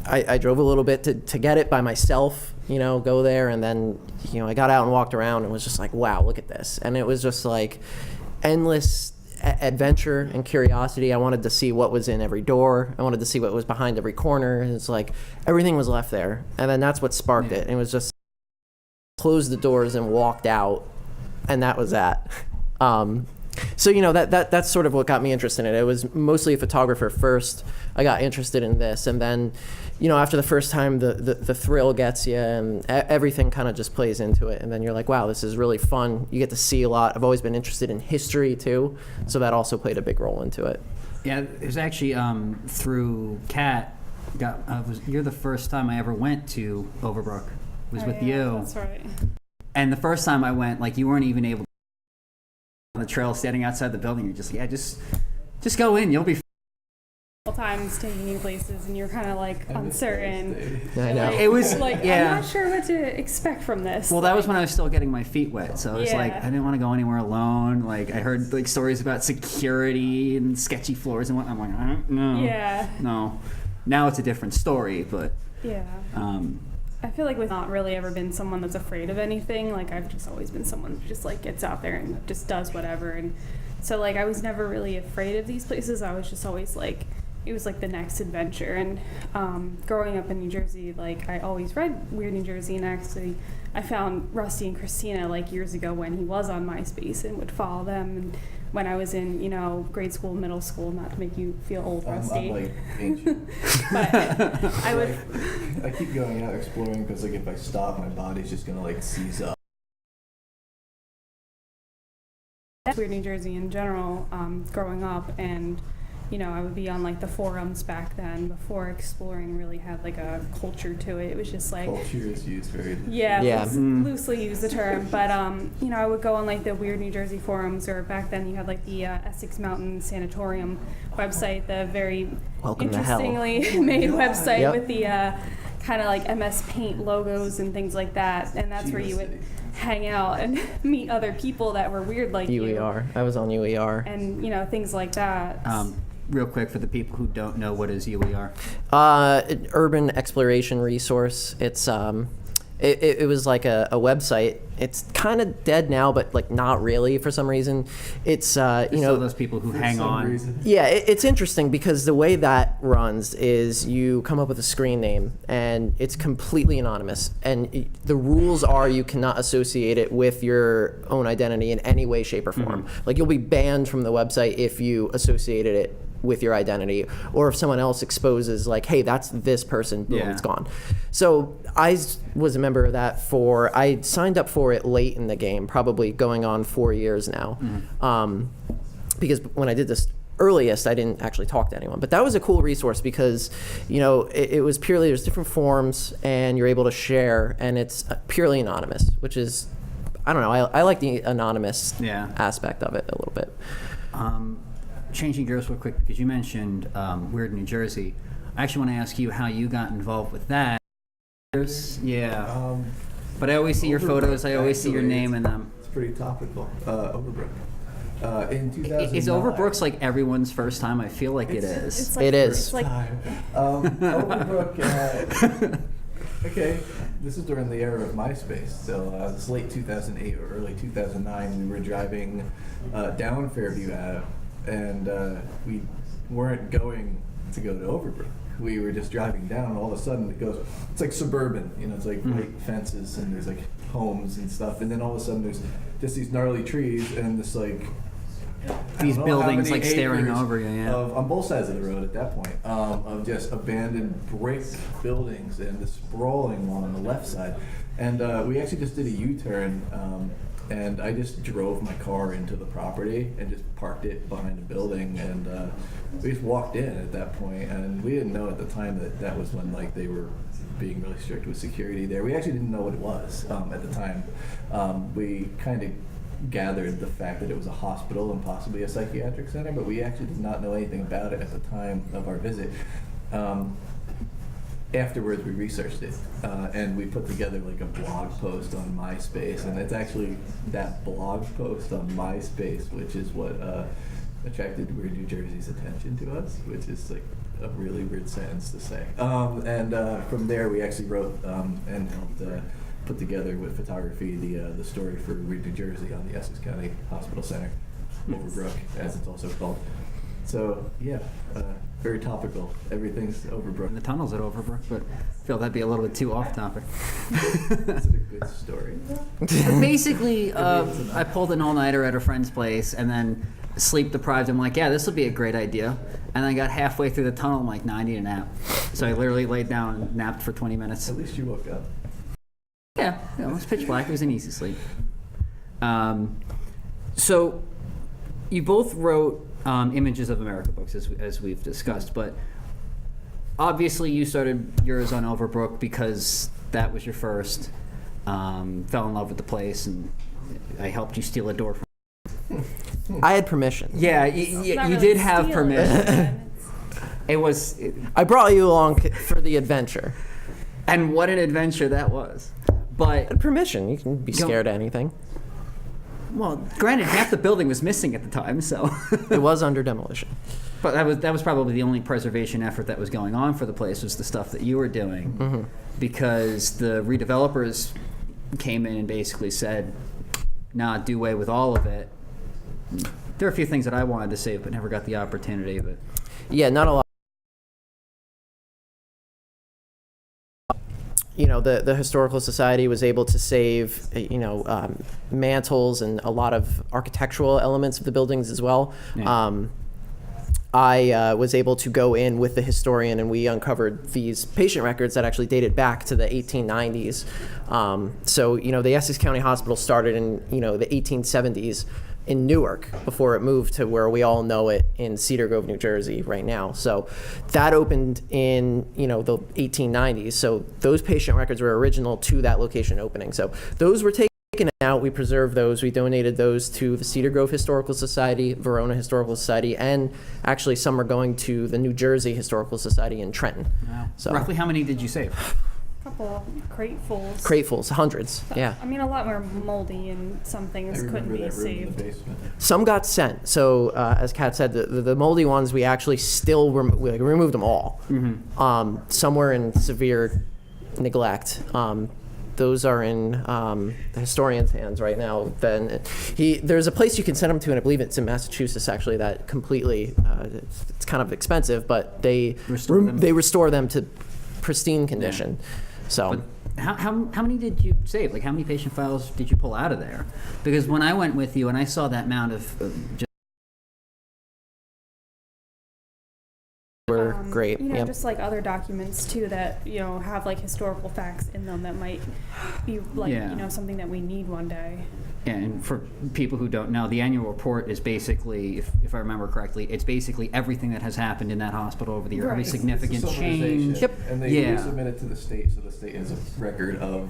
I drove a little bit to get it by myself, go there, and then, I got out and walked around and was just like, wow, look at this. And it was just like endless adventure and curiosity. I wanted to see what was in every door. I wanted to see what was behind every corner. It's like everything was left there. And then that's what sparked it. It was just closed the doors and walked out, and that was that. So that's sort of what got me interested in it. It was mostly a photographer first. I got interested in this, and then after the first time, the thrill gets you, and everything kind of just plays into it. And then you're like, wow, this is really fun. You get to see a lot. I've always been interested in history too, so that also played a big role into it. Yeah, it was actually through Kat. You're the first time I ever went to Overbrook. It was with you. That's right. And the first time I went, like, you weren't even able to on the trail, standing outside the building. You're just go in. You'll be. Times taking you places, and you're kind of like uncertain. I know. It was like, yeah. I'm not sure what to expect from this. Well, that was when I was still getting my feet wet, so it's like I Yeah. didn't want to go anywhere alone. Like I heard like stories about security and sketchy floors and whatnot. I'm like, no, Yeah. no. Now it's a different story, but Yeah. I feel like we've not really ever been someone that's afraid of anything. Like I've just always been someone who just like gets out there and just does whatever. And so like I was never really afraid of these places. I was just always like, it was like the next adventure. And growing up in New Jersey, like I always read Weird New Jersey, and actually I found Rusty and Christina like years ago when he was on MySpace and would follow them. And when I was in, grade school, middle school, not to make you feel old, Rusty. I'm like ancient. But I would. I keep going out exploring because like if I stop, my body's just gonna like seize up. Weird New Jersey in general, growing up, and I would be on like the forums back then before exploring really had like a culture to it. It was just like Culture is used very Yeah. loosely use the term, but I would go on like the Weird New Jersey forums, or back then you had like the Essex Mountain Sanatorium website, the very Welcome to hell. interestingly made website Yep. with the kind of like MS Paint logos and things like that, and that's where you would hang out and meet other people that were weird like you. UER. I was on UER. And things like that. real quick for the people who don't know, what is UER? An urban exploration resource. It's it was like a website. It's kind of dead now, but like not really for some reason. It's Still those people who hang on. Yeah, it's interesting because the way that runs is you come up with a screen name and it's completely anonymous. And the rules are you cannot associate it with your own identity in any way, shape, or form. Mm-hmm. Like you'll be banned from the website if you associated it with your identity, or if someone else exposes like, hey, that's this person, boom, it's gone. So I was a member of that I signed up for it late in the game, probably going on 4 years now. Because when I did this earliest, I didn't actually talk to anyone. But that was a cool resource because, it was purely, there's different forms and you're able to share, and it's purely anonymous, which is, I don't know, I like the anonymous aspect of it a little bit. Changing gears real quick, because you mentioned Weird New Jersey. I actually want to ask you how you got involved with that. But I always see your photos. I always see your name in them. It's pretty topical. Overbrook. In 2009. Is Overbrook's like everyone's first time? I feel like it is. It's like, It is. It's like, Overbrook. Okay, this is during the era of MySpace. So it's late 2008 or early 2009. We were driving down Fairview Ave, and we weren't going to go to Overbrook. We were just driving down, and all of a sudden it's like suburban, it's like white fences, and there's like homes and stuff, and then all of a sudden there's just these gnarly trees and this like These buildings like acres staring over you, on both sides of the road at that point, of just abandoned brick buildings and the sprawling one on the left side. And we actually just did a U-turn, and I just drove my car into the property and just parked it behind a building, and we just walked in at that point, and we didn't know at the time that was when like they were being really strict with security there. We actually didn't know what it was at the time. We kind of gathered the fact that it was a hospital and possibly a psychiatric center, but we actually did not know anything about it at the time of our visit. Afterwards, we researched it, and we put together like a blog post on MySpace, and it's actually that blog post on MySpace which is what attracted Weird New Jersey's attention to us, which is like a really weird sentence to say. And from there, we actually wrote and helped put together with photography the story for Reed, New Jersey on the Essex County Hospital Center, Overbrook, as it's also called. So yeah, very topical. Everything's Overbrook. And the tunnels at Overbrook, but I feel that'd be a little bit too off topic. It's a good story. Basically, I pulled an all-nighter at a friend's place, and then sleep deprived. I'm like, yeah, this will be a great idea. And I got halfway through the tunnel, I'm like, nah, I need a nap. So I literally laid down and napped for 20 minutes. At least you woke up. Yeah, it was pitch black. It was an easy sleep. So you both wrote Images of America books, as we've discussed, but obviously you started yours on Overbrook because that was your first. Fell in love with the place, and I helped you steal a door from. I had permission. Yeah, Not you really did have stealing, permission. but It was, I brought you along for the adventure. and what an adventure that was. I But had permission. You can be scared of anything. well, granted, half the building was missing at the time, so. It was under demolition. But that was probably the only preservation effort that was going on for the place, was the stuff that you were doing, because the redevelopers came in and basically said, "Nah, do away with all of it." There are a few things that I wanted to save, but never got the opportunity. But Yeah, not a lot. You know, the Historical Society was able to save, mantles and a lot of architectural elements of the buildings as well. Yeah. I was able to go in with the historian, and we uncovered these patient records that actually dated back to the 1890s. So, the Essex County Hospital started in, the 1870s in Newark before it moved to where we all know it in Cedar Grove, New Jersey right now. So that opened in, the 1890s. So those patient records were original to that location opening. So those were taken out. We preserved those. We donated those to the Cedar Grove Historical Society, Verona Historical Society, and actually some are going to the New Jersey Historical Society in Trenton. wow. So Roughly how many did you save? a couple cratefuls. Cratefuls, hundreds, yeah. I mean, a lot were moldy, and some I things couldn't remember be that room in saved. the basement. Some got sent. So as Kat said, the moldy ones, we actually still we removed them all. Some were in severe neglect. Those are in the historian's hands right now. Then there's a place you can send them to, and I believe it's in Massachusetts actually, that completely, it's kind of expensive, but they restore them to pristine condition. So. But how many did you save? Like, how many patient files did you pull out of there? Because when I went with you and I saw that mound of Were great. Yep. Just like other documents too that have like historical facts in them that might be like Yeah. something that we need one day. And for people who don't know, the annual report is basically, if I remember correctly, it's basically everything that has happened in that hospital over the year, every Right. significant It's a change. summarization, And they Yeah. resubmit it to the state, so the state has a record of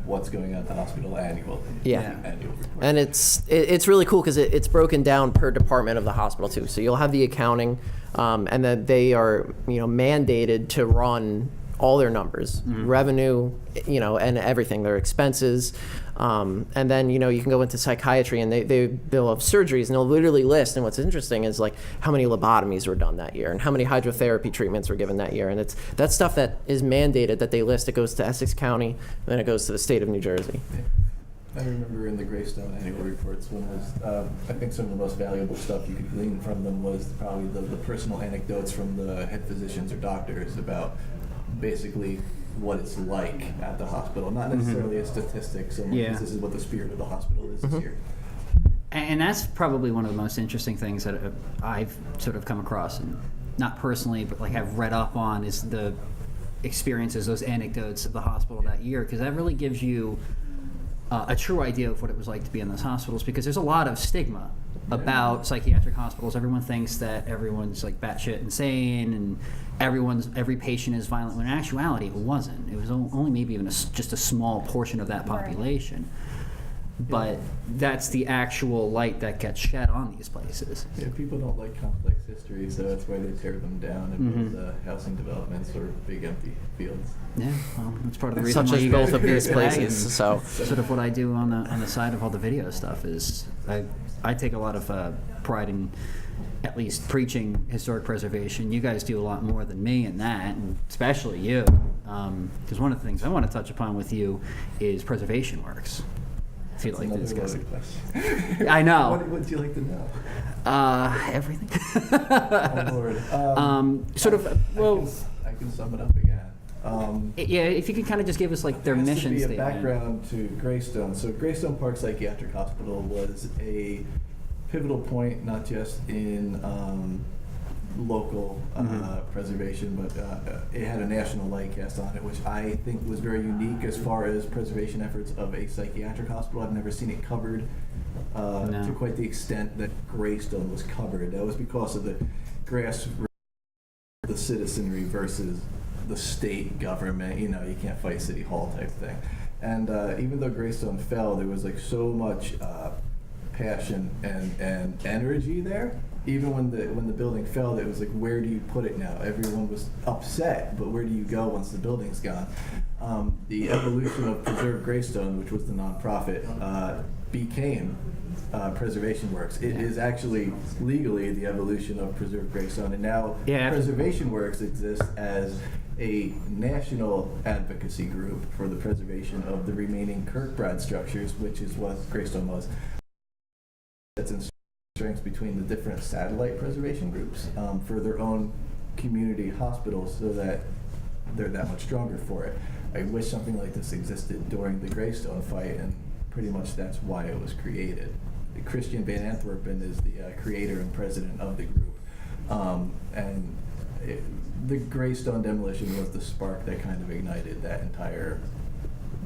what's going on at the hospital annually. Yeah. Annual report. And it's really cool because it's broken down per department of the hospital too. So you'll have the accounting, and then they are mandated to run all their numbers, revenue, and everything, their expenses. And then, you can go into psychiatry and they'll have surgeries and they'll literally list. And what's interesting is like how many lobotomies were done that year and how many hydrotherapy treatments were given that year. And it's that stuff that is mandated that they list. It goes to Essex County, and then it goes to the state of New Jersey. I remember in the Greystone annual reports, one was, I think some of the most valuable stuff you could glean from them was probably the personal anecdotes from the head physicians or doctors about basically what it's like at the hospital. Not necessarily a statistic so much Yeah. as this is what the spirit of the hospital is this year. And that's probably one of the most interesting things that I've sort of come across, and not personally, but like I've read up on, is the experiences, those anecdotes of the hospital that year, because that really gives you a true idea of what it was like to be in those hospitals, because there's a lot of stigma about psychiatric hospitals. Everyone thinks that everyone's like batshit insane and every patient is violent, when in actuality it wasn't. It was only maybe even just a small portion of that population. but that's the actual light that gets shed on these places. Yeah, people don't like complex history, so that's why they tear them down and build housing developments or big empty fields. Yeah, well, that's part of the reason Such why as you guys both of are here these today, places. and So sort of what I do on the side of all the video stuff is I take a lot of pride in at least preaching historic preservation. You guys do a lot more than me in that, and especially you, because one of the things I want to touch upon with you is preservation works. If you'd like to discuss it. I know. What would you like to know? Everything. Oh, Lord. Sort of, well, I can sum it up again. yeah, if you could kind of just give us like their Has to mission be a statement. background to Greystone. So Greystone Park Psychiatric Hospital was a pivotal point, not just in local preservation, but it had a national light cast on it, which I think was very unique as far as preservation efforts of a psychiatric hospital. I've never seen it covered to quite the extent that Greystone was covered. That was because of the grassroots, the citizenry versus the state government. You know, you can't fight City Hall type thing. And even though Greystone fell, there was like so much passion and energy there. Even when the building fell, it was like, where do you put it now? Everyone was upset, but where do you go once the building's gone? The evolution of Preserve Greystone, which was the nonprofit, became Preservation Works. It is actually legally the evolution of Preserve Greystone, and now Preservation Works exists as a national advocacy group for the preservation of the remaining Kirkbride structures, which is what Greystone was. That's in strengths between the different satellite preservation groups for their own community hospitals, so that they're that much stronger for it. I wish something like this existed during the Greystone fight, and pretty much that's why it was created. Christian Van Antwerpen is the creator and president of the group, and the Greystone demolition was the spark that kind of ignited that entire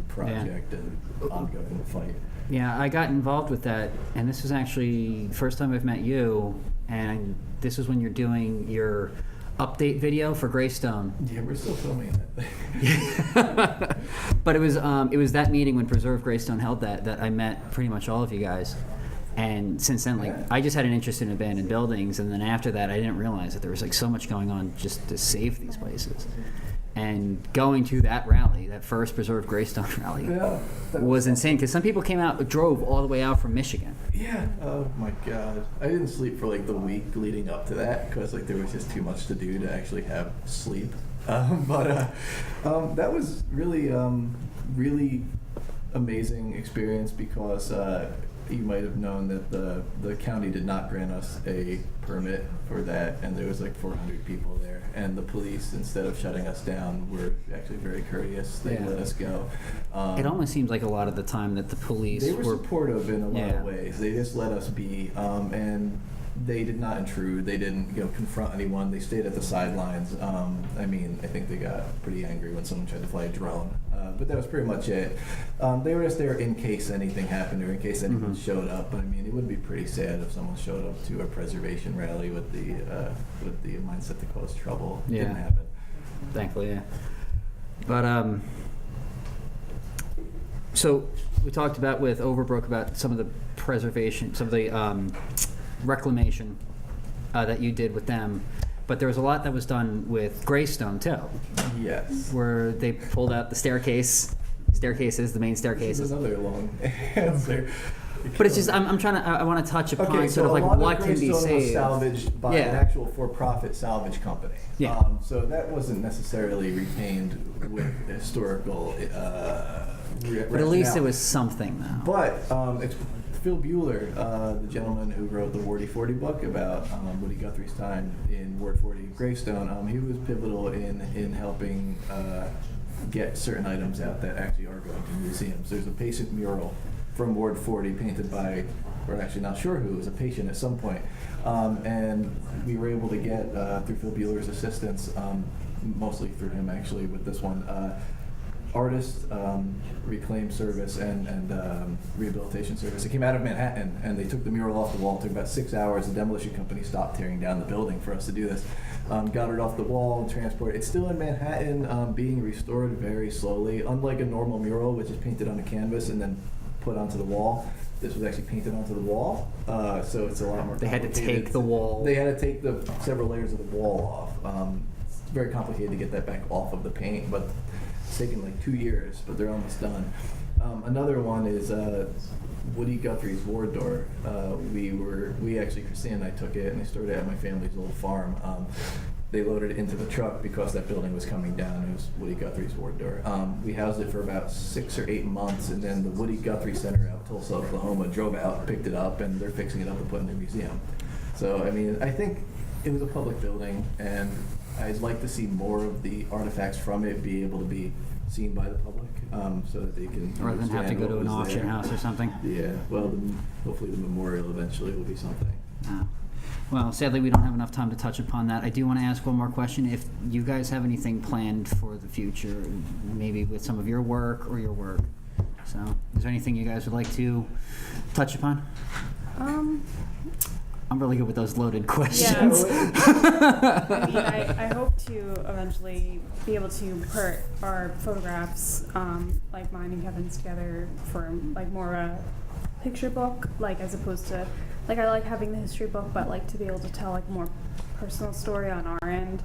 project and ongoing fight. Yeah, I got involved with that, and this was actually the first time I've met you, and this was when you're doing your update video for Greystone. Yeah, we're still filming that. But it was that meeting when Preserve Greystone held that I met pretty much all of you guys. And since then, like, I just had an interest in abandoned buildings, and then after that, I didn't realize that there was like so much going on just to save these places. And going to that rally, that first Preserve Greystone rally, was insane, because some people drove all the way out from Michigan. Yeah. Oh my God. I didn't sleep for like the week leading up to that, because like there was just too much to do to actually have sleep. But that was really, really amazing experience, because you might have known that the county did not grant us a permit for that, and there was like 400 people there, and the police, instead of shutting us down, were actually very courteous. They let us go. It almost seems like a lot of the time that the police were supportive in a lot of Yeah. ways. They just let us be, and they did not intrude. They didn't, confront anyone. They stayed at the sidelines. I mean, I think they got pretty angry when someone tried to fly a drone, but that was pretty much it. They were just there in case anything happened or in case anyone showed up. But I mean, it would be pretty sad if someone showed up to a preservation rally with the mindset to cause trouble. It didn't happen. Thankfully, yeah. But so we talked about with Overbrook about some of the preservation, some of the reclamation that you did with them, but there was a lot that was done with Greystone too. Yes. Where they pulled out the staircases, the main This staircases. is another long answer. But it's just I want to touch upon sort of like what can be Greystone was saved. salvaged by an actual for-profit salvage company. Yeah. So that wasn't necessarily retained with historical. But at least it was something though. But it's Phil Buehler, the gentleman who wrote the Wardy 40 book about Woody Guthrie's time in Ward 40 Greystone. He was pivotal in helping get certain items out that actually are going to museums. There's a patient mural from Ward 40 painted by, we're actually not sure who, was a patient at some point. And we were able to get, through Phil Buehler's assistance, mostly through him actually with this one, artist reclaim service and rehabilitation service. It came out of Manhattan, and they took the mural off the wall. It took about 6 hours. The demolition company stopped tearing down the building for us to do this. Got it off the wall and transported. It's still in Manhattan, being restored very slowly. Unlike a normal mural, which is painted on a canvas and then put onto the wall. This was actually painted onto the wall, so it's a lot more. They had to complicated. take the wall. They had to take the several layers of the wall off. It's very complicated to get that back off of the paint, but it's taken like 2 years, but they're almost done. Another one is Woody Guthrie's ward door. We actually, Christine and I took it, and they stored it at my family's old farm. They loaded it into the truck because that building was coming down. It was Woody Guthrie's ward door. We housed it for about 6 or 8 months, and then the Woody Guthrie Center out of Tulsa, Oklahoma drove out, picked it up, and they're fixing it up and putting it in a museum. So, I mean, I think it was a public building, and I'd like to see more of the artifacts from it be able to be seen by the public, so that they can Rather than have to go to an auction house or something. Yeah, well, hopefully the memorial eventually will be something. Well, sadly, we don't have enough time to touch upon that. I do want to ask one more question. If you guys have anything planned for the future, maybe with some of your work or your work. So, is there anything you guys would like to touch upon? I'm really good with those loaded questions. Yeah. I mean, I hope to eventually be able to put our photographs, like mine and Kevin's, together for like more a picture book, like as opposed to, like I like having the history book, but like to be able to tell like more personal story on our end,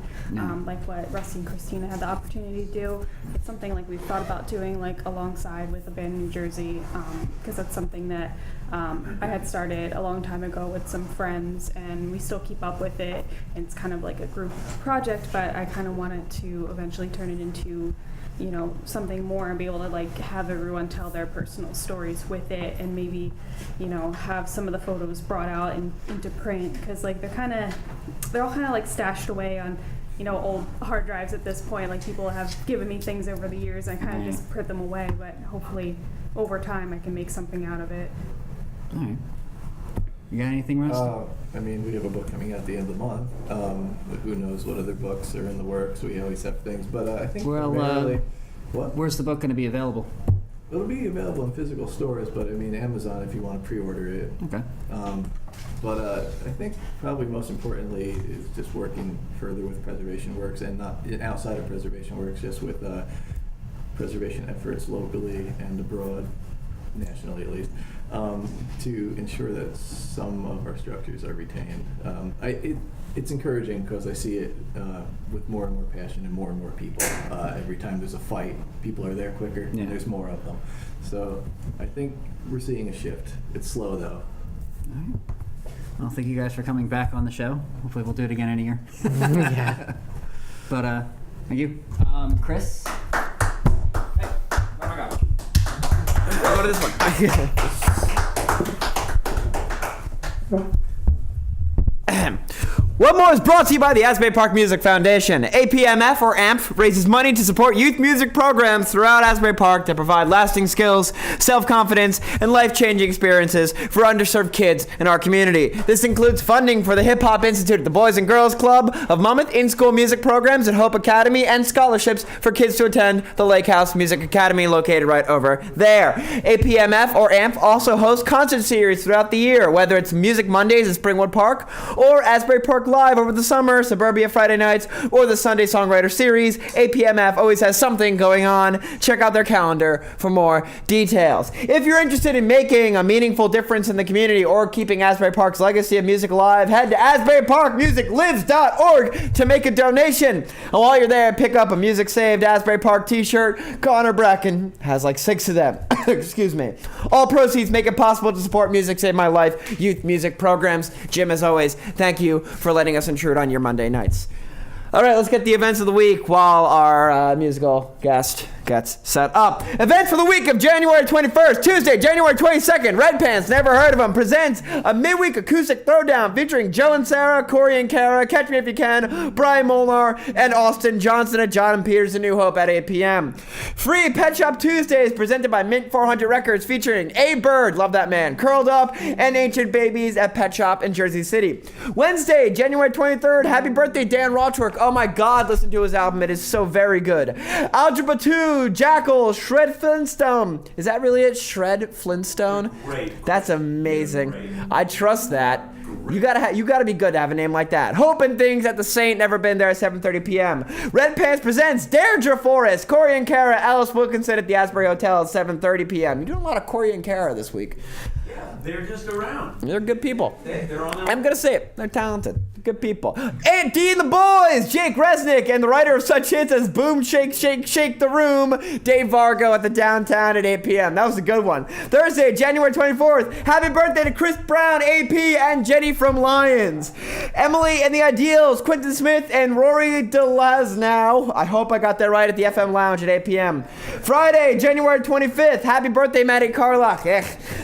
like what Rusty and Christina had the opportunity to do. It's something like we've thought about doing like alongside with a band in New Jersey, because that's something that I had started a long time ago with some friends, and we still keep up with it. It's kind of like a group project, but I kind of wanted to eventually turn it into, you know, something more and be able to like have everyone tell their personal stories with it, and maybe, you know, have some of the photos brought out into print, because like they're all kind of like stashed away on, you know, old hard drives at this point. Like people have given me things over the years, I kind of just put them away, but hopefully over time I can make something out of it. All right. You got anything, Russ? I mean, we have a book coming out at the end of the month. But who knows what other books are in the works? We always have things, but I think primarily, what? Where's the book going to be available? It'll be available in physical stores, but I mean Amazon if you want to pre-order it. Okay. But I think probably most importantly is just working further with Preservation Works, and not outside of Preservation Works, just with preservation efforts locally and abroad, nationally at least, to ensure that some of our structures are retained. It's encouraging because I see it with more and more passion and more people. Every time there's a fight, people are there quicker, and there's more of them. So I think we're seeing a shift. It's slow though. All right. Well, thank you guys for coming back on the show. Hopefully we'll do it again in a year. Yeah. But thank you. Chris? Hey, oh my God. I'll go to this one. OneMore is brought to you by the Asbury Park Music Foundation. APMF, or AMP, raises money to support youth music programs throughout Asbury Park that provide lasting skills, self-confidence, and life-changing experiences for underserved kids in our community. This includes funding for the Hip Hop Institute, the Boys and Girls Club of Monmouth, in-school music programs at Hope Academy, and scholarships for kids to attend the Lake House Music Academy located right over there. APMF, or AMP, also hosts concert series throughout the year, whether it's Music Mondays at Springwood Park or Asbury Park Live over the summer, Suburbia Friday nights, or the Sunday Songwriter Series. APMF always has something going on. Check out their calendar for more details. If you're interested in making a meaningful difference in the community or keeping Asbury Park's legacy of music alive, head to asburyparkmusiclives.org to make a donation. And while you're there, pick up a Music Saved Asbury Park t-shirt. Connor Bracken has like 6 of them. Excuse me. All proceeds make it possible to support Music Save My Life youth music programs. Jim, as always, thank you for letting us intrude on your Monday nights. All right, let's get the events of the week while our musical guest gets set up. Events for the week of January 21st, Tuesday, January 22nd. Red Pants, never heard of them, presents a midweek acoustic throwdown featuring Joe and Sarah, Corey and Kara, Catch Me If You Can, Brian Molnar, and Austin Johnson at John and Peters in New Hope at 8 p.m. Free Pet Shop Tuesdays presented by Mint 400 Records featuring A Bird, love that man, Curled Up, and Ancient Babies at Pet Shop in Jersey City. Wednesday, January 23rd, happy birthday Dan Rochwork. Oh my God, listen to his album, it is so very good. Algebra 2, Jackal, Shred Flintstone. Is that really it? Shred Flintstone? Great. That's amazing. Great. I trust that. You gotta be good to have a name like that. Hope and Things at the Saint, Never Been There, 7:30 p.m. Red Pants presents Deirdre Forrest, Corey and Kara, Alice Wilkinson at the Asbury Hotel at 7:30 p.m. You're doing a lot of Corey and Kara this week. Yeah, they're just around. They're good people. They're on their I'm gonna say it. They're talented. Good people. Aunt D and the Boys, Jake Resnick, and the writer of such hits as Boom, Shake, Shake, Shake the Room, Dave Vargo at the Downtown at 8 p.m. That was a good one. Thursday, January 24th, happy birthday to Chris Brown, AP, and Jenny from Lions. Emily and the Ideals, Quentin Smith, and Rory DeLaznow. I hope I got that right at the FM Lounge at 8 p.m. Friday, January 25th, happy birthday, Maddie Carlock.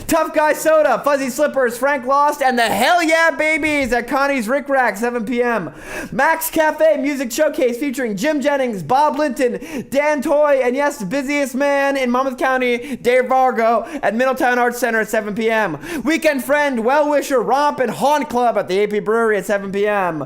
Tough Guy Soda, Fuzzy Slippers, Frank Lost, and the Hell Yeah Babies at Connie's Rick Rack, 7 p.m. Max Cafe Music Showcase featuring Jim Jennings, Bob Linton, Dan Toy, and yes, the busiest man in Monmouth County, Dave Vargo, at Middletown Arts Center at 7 p.m. Weekend Friend, Well Wisher, Romp, and Haunt Club at the AP Brewery at 7 p.m.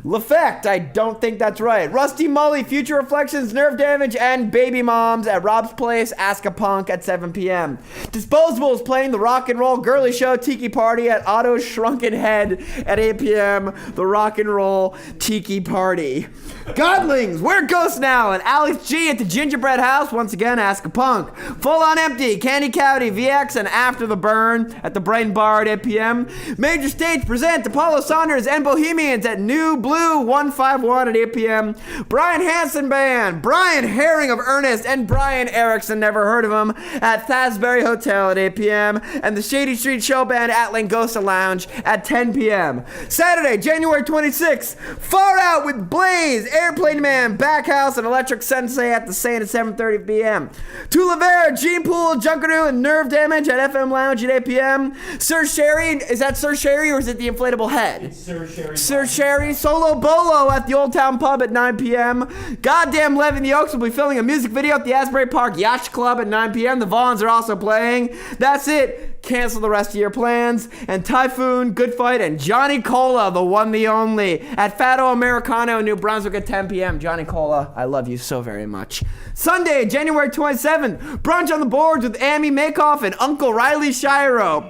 L'Effect, I don't think that's right. Rusty Mully, Future Reflections, Nerve Damage, and Baby Moms at Rob's Place, Ask a Punk at 7 p.m. Disposables playing the Rock and Roll Girly Show Tiki Party at Otto's Shrunken Head at 8 p.m. The Rock and Roll Tiki Party. Godlings, We're Ghosts Now, and Alex G at the Gingerbread House, once again, Ask a Punk. Full On Empty, Candy County, VX, and After the Burn at the Brighton Bar at 8 p.m. Major Stage present Apollo Saunders and Bohemians at New Blue 151 at 8 p.m. Brian Hansen Band, Brian Herring of Ernest, and Brian Erickson, never heard of him, at Asbury Hotel at 8 p.m. And the Shady Street Show Band at Langosta Lounge at 10 p.m. Saturday, January 26th, Far Out with Blaze, Airplane Man, Backhouse, and Electric Sensei at the Saint at 7:30 p.m. Tulavera, Gene Pool, Junkanoo, and Nerve Damage at FM Lounge at 8 p.m. Sir Sherry, is that Sir Sherry or is it the inflatable head? It's Sir Sherry. Sir Sherry, Solo Bolo at the Old Town Pub at 9 p.m. Goddamn Lev and the Oaks will be filming a music video at the Asbury Park Yacht Club at 9 p.m. The Vaughns are also playing. That's it. Cancel the rest of your plans. And Typhoon, Good Fight, and Johnny Cola, the one, the only, at Fado Americano in New Brunswick at 10 p.m. Johnny Cola, I love you so very much. Sunday, January 27th, brunch on the boards with Amy Makoff and Uncle Riley Shiro.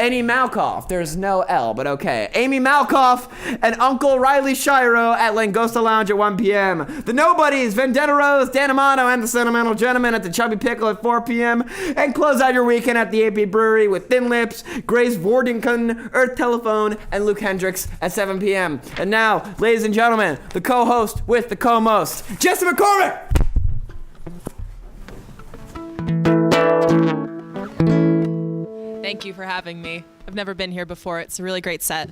Amy Malkoff. There's no L, but okay. Amy Malkoff and Uncle Riley Shiro at Langosta Lounge at 1 p.m. The Nobodies, Vendetta Rose, Dan Amato, and the Sentimental Gentleman at the Chubby Pickle at 4 p.m. And close out your weekend at the AP Brewery with Thin Lips, Grace Vordington, Earth Telephone, and Luke Hendricks at 7 p.m. And now, ladies and gentlemen, the co-host with the co-most, Jessie McCormick! Thank you for having me. I've never been here before. It's a really great set.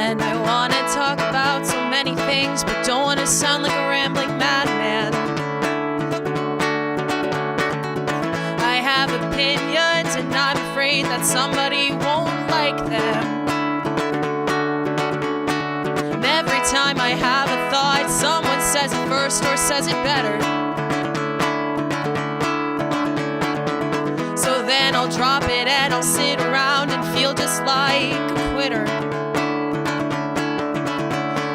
And I want to talk about so many things, but don't want to sound like a rambling madman. I have opinions and I'm afraid that somebody won't like them. And every time I have a thought, someone says it first or says it better. So then I'll drop it and I'll sit around and feel just like a quitter.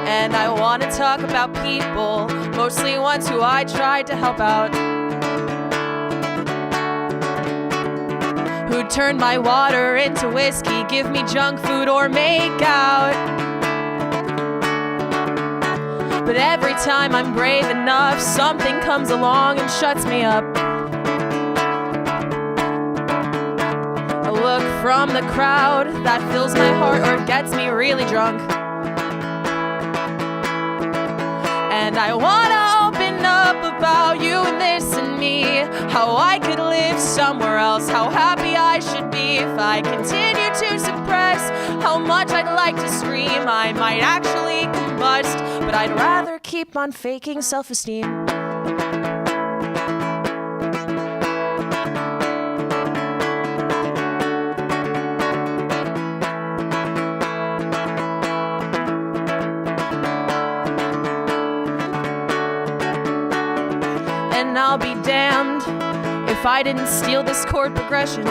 And I want to talk about people, mostly ones who I tried to help out, who turned my water into whiskey, give me junk food or make out. But every time I'm brave enough, something comes along and shuts me up. A look from the crowd that fills my heart or gets me really drunk. And I wanna open up about you and this and me, how I could live somewhere else, how happy I should be if I continue to suppress how much I'd like to scream. I might actually combust, but I'd rather keep on faking self-esteem. And I'll be damned if I didn't steal this chord progression.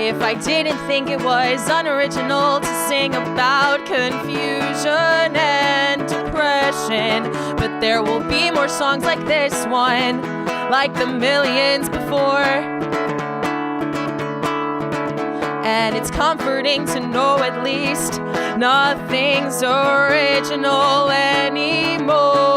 if I didn't think it was unoriginal to sing about confusion and depression. But there will be more songs like this one, like the millions before. And it's comforting to know at least nothing's original anymore.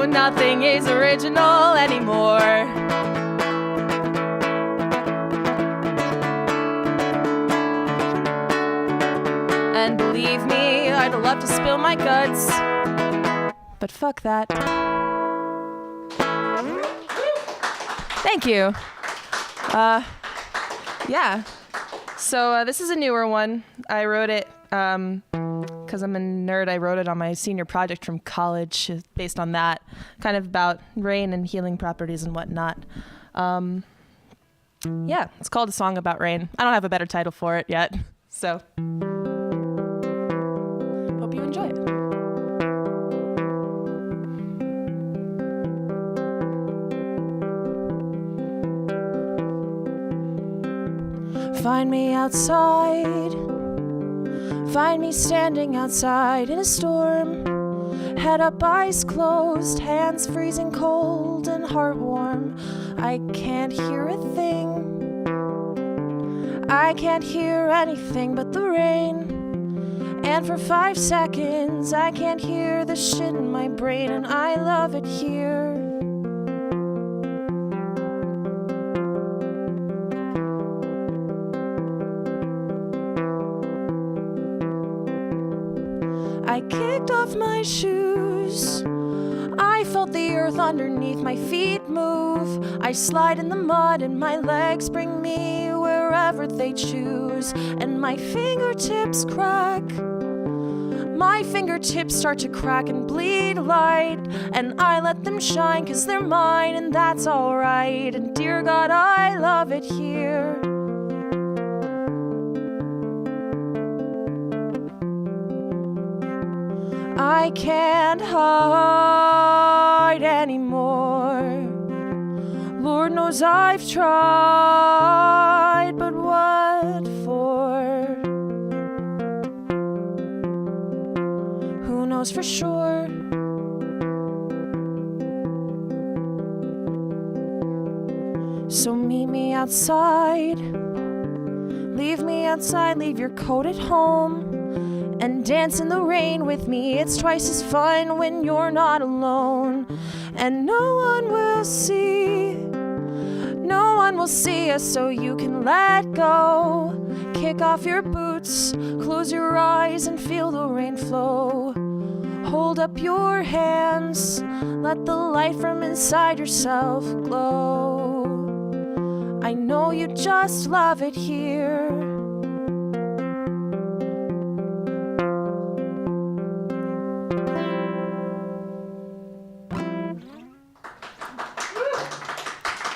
Nothing is original anymore. And believe me, I'd love to spill my guts, but fuck that. Thank you. Yeah. So this is a newer one. I wrote it because I'm a nerd. I wrote it on my senior project from college, based on that, kind of about rain and healing properties and whatnot. Yeah, it's called A Song About Rain. I don't have a better title for it yet, so hope you enjoy it. Find me outside. Find me standing outside in a storm. Head up, eyes closed, hands freezing cold and heart warm. I can't hear a thing. I can't hear anything but the rain. And for 5 seconds, I can't hear the shit in my brain, and I love it here. I kicked off my shoes. I felt the earth underneath my feet move. I slide in the mud and my legs bring me wherever they choose. And my fingertips crack. My fingertips start to crack and bleed light. And I let them shine 'cause they're mine, and that's alright. And dear God, I love it here. I can't hide anymore. Lord knows I've tried, but what for? Who knows for sure? So meet me outside. Leave me outside, leave your coat at home. And dance in the rain with me. It's twice as fun when you're not alone. And no one will see us, so you can let go. Kick off your boots, close your eyes and feel the rain flow. Hold up your hands, let the light from inside yourself glow. I know you just love it here.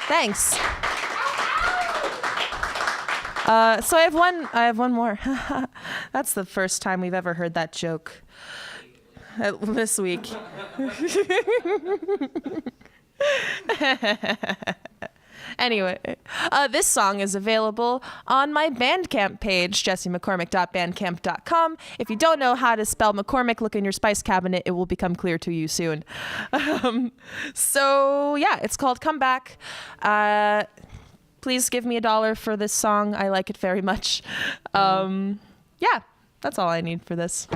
Thanks. So I have one more. That's the first time we've ever heard that joke this week. Anyway, this song is available on my Bandcamp page, jessiemccormick.bandcamp.com. If you don't know how to spell McCormick, look in your spice cabinet. It will become clear to you soon. So yeah, it's called Come Back. Please give me $1 for this song. I like it very much. Yeah, that's all I need for this.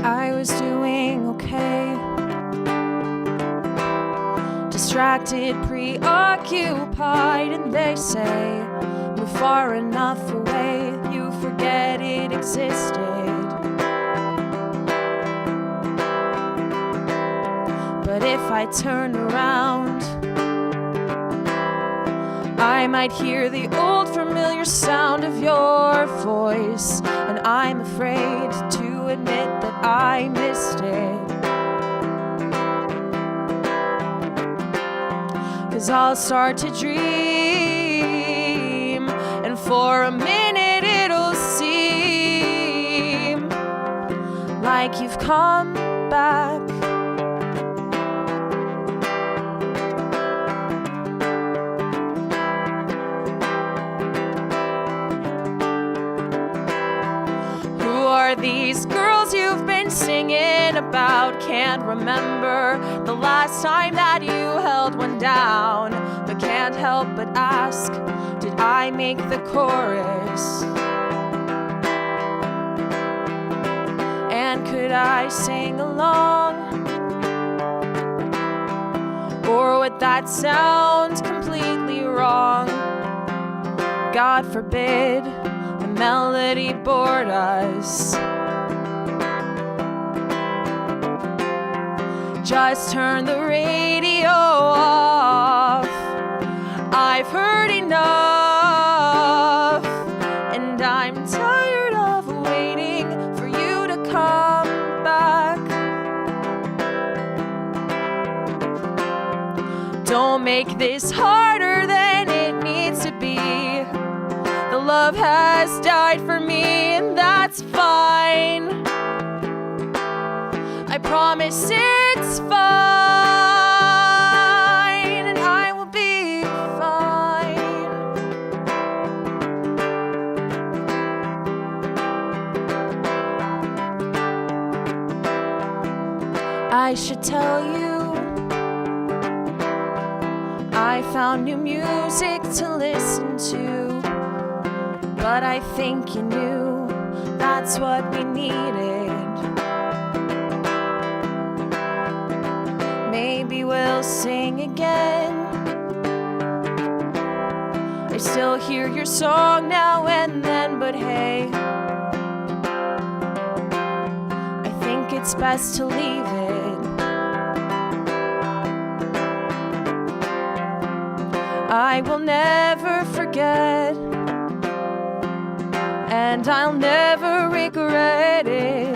I was doing okay, distracted, preoccupied, and they say, move far enough away, you forget it existed. But if I turn around, I might hear the old familiar sound of your voice, and I'm afraid to admit that I missed it. 'Cause I'll start to dream, and for a minute it'll seem like you've come back. These girls you've been singing about, can't remember the last time that you held one down, but can't help but ask, did I make the chorus? And could I sing along? Or would that sound completely wrong? God forbid the melody bored us. Just turn the radio off. I've heard enough, and I'm tired of waiting for you to come back. Don't make this harder than it needs to be. The love has died for me, and that's fine. I promise it's fine, and I will be fine. I should tell you, I found new music to listen to, but I think you knew that's what we needed. Maybe we'll sing again. I still hear your song now and then, but hey, I think it's best to leave it. I will never forget, and I'll never regret it,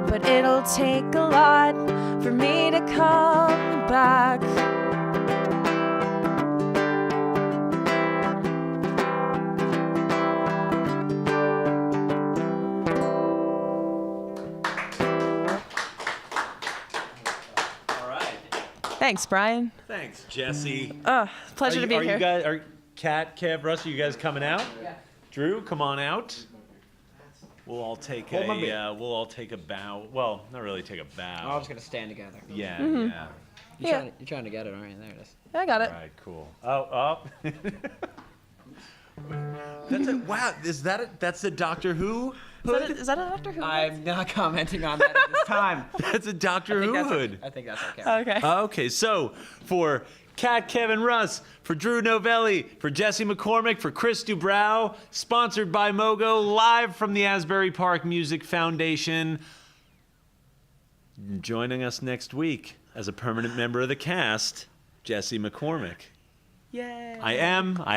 but it'll take a lot for me to come back. All right. Thanks, Brian. Thanks, Jessie. Pleasure to be here. You guys, are Kat, Kev, Russ, are you guys coming out? Yeah. Drew, come on out. We'll all take Hold my beer. we'll all take a bow. Well, not really take a bow. Oh, I was gonna stand together. Yeah, yeah. Yeah. You're trying to get it, aren't you? There it is. I got it. All right, cool. Oh. That's a wow. That's a Doctor Who hood? Is that a Doctor Who? I'm not commenting on that at this time. That's a Doctor Who hood. I think that's okay. Okay. Okay, so for Kat, Kevin, Russ, for Drew Novelli, for Jessie McCormick, for Chris Dubrow, sponsored by Mogo, live from the Asbury Park Music Foundation. Joining us next week as a permanent member of the cast, Jessie McCormick. Yay. I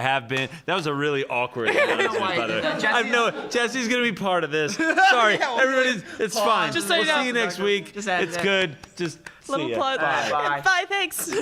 have been. That was a really awkward announcement, by the way. Jesse's going to be part of this. Sorry, everybody, it's fine. Just so you we'll know. see you next week. It's good. Just Little see ya. plug. Bye. Bye, thanks.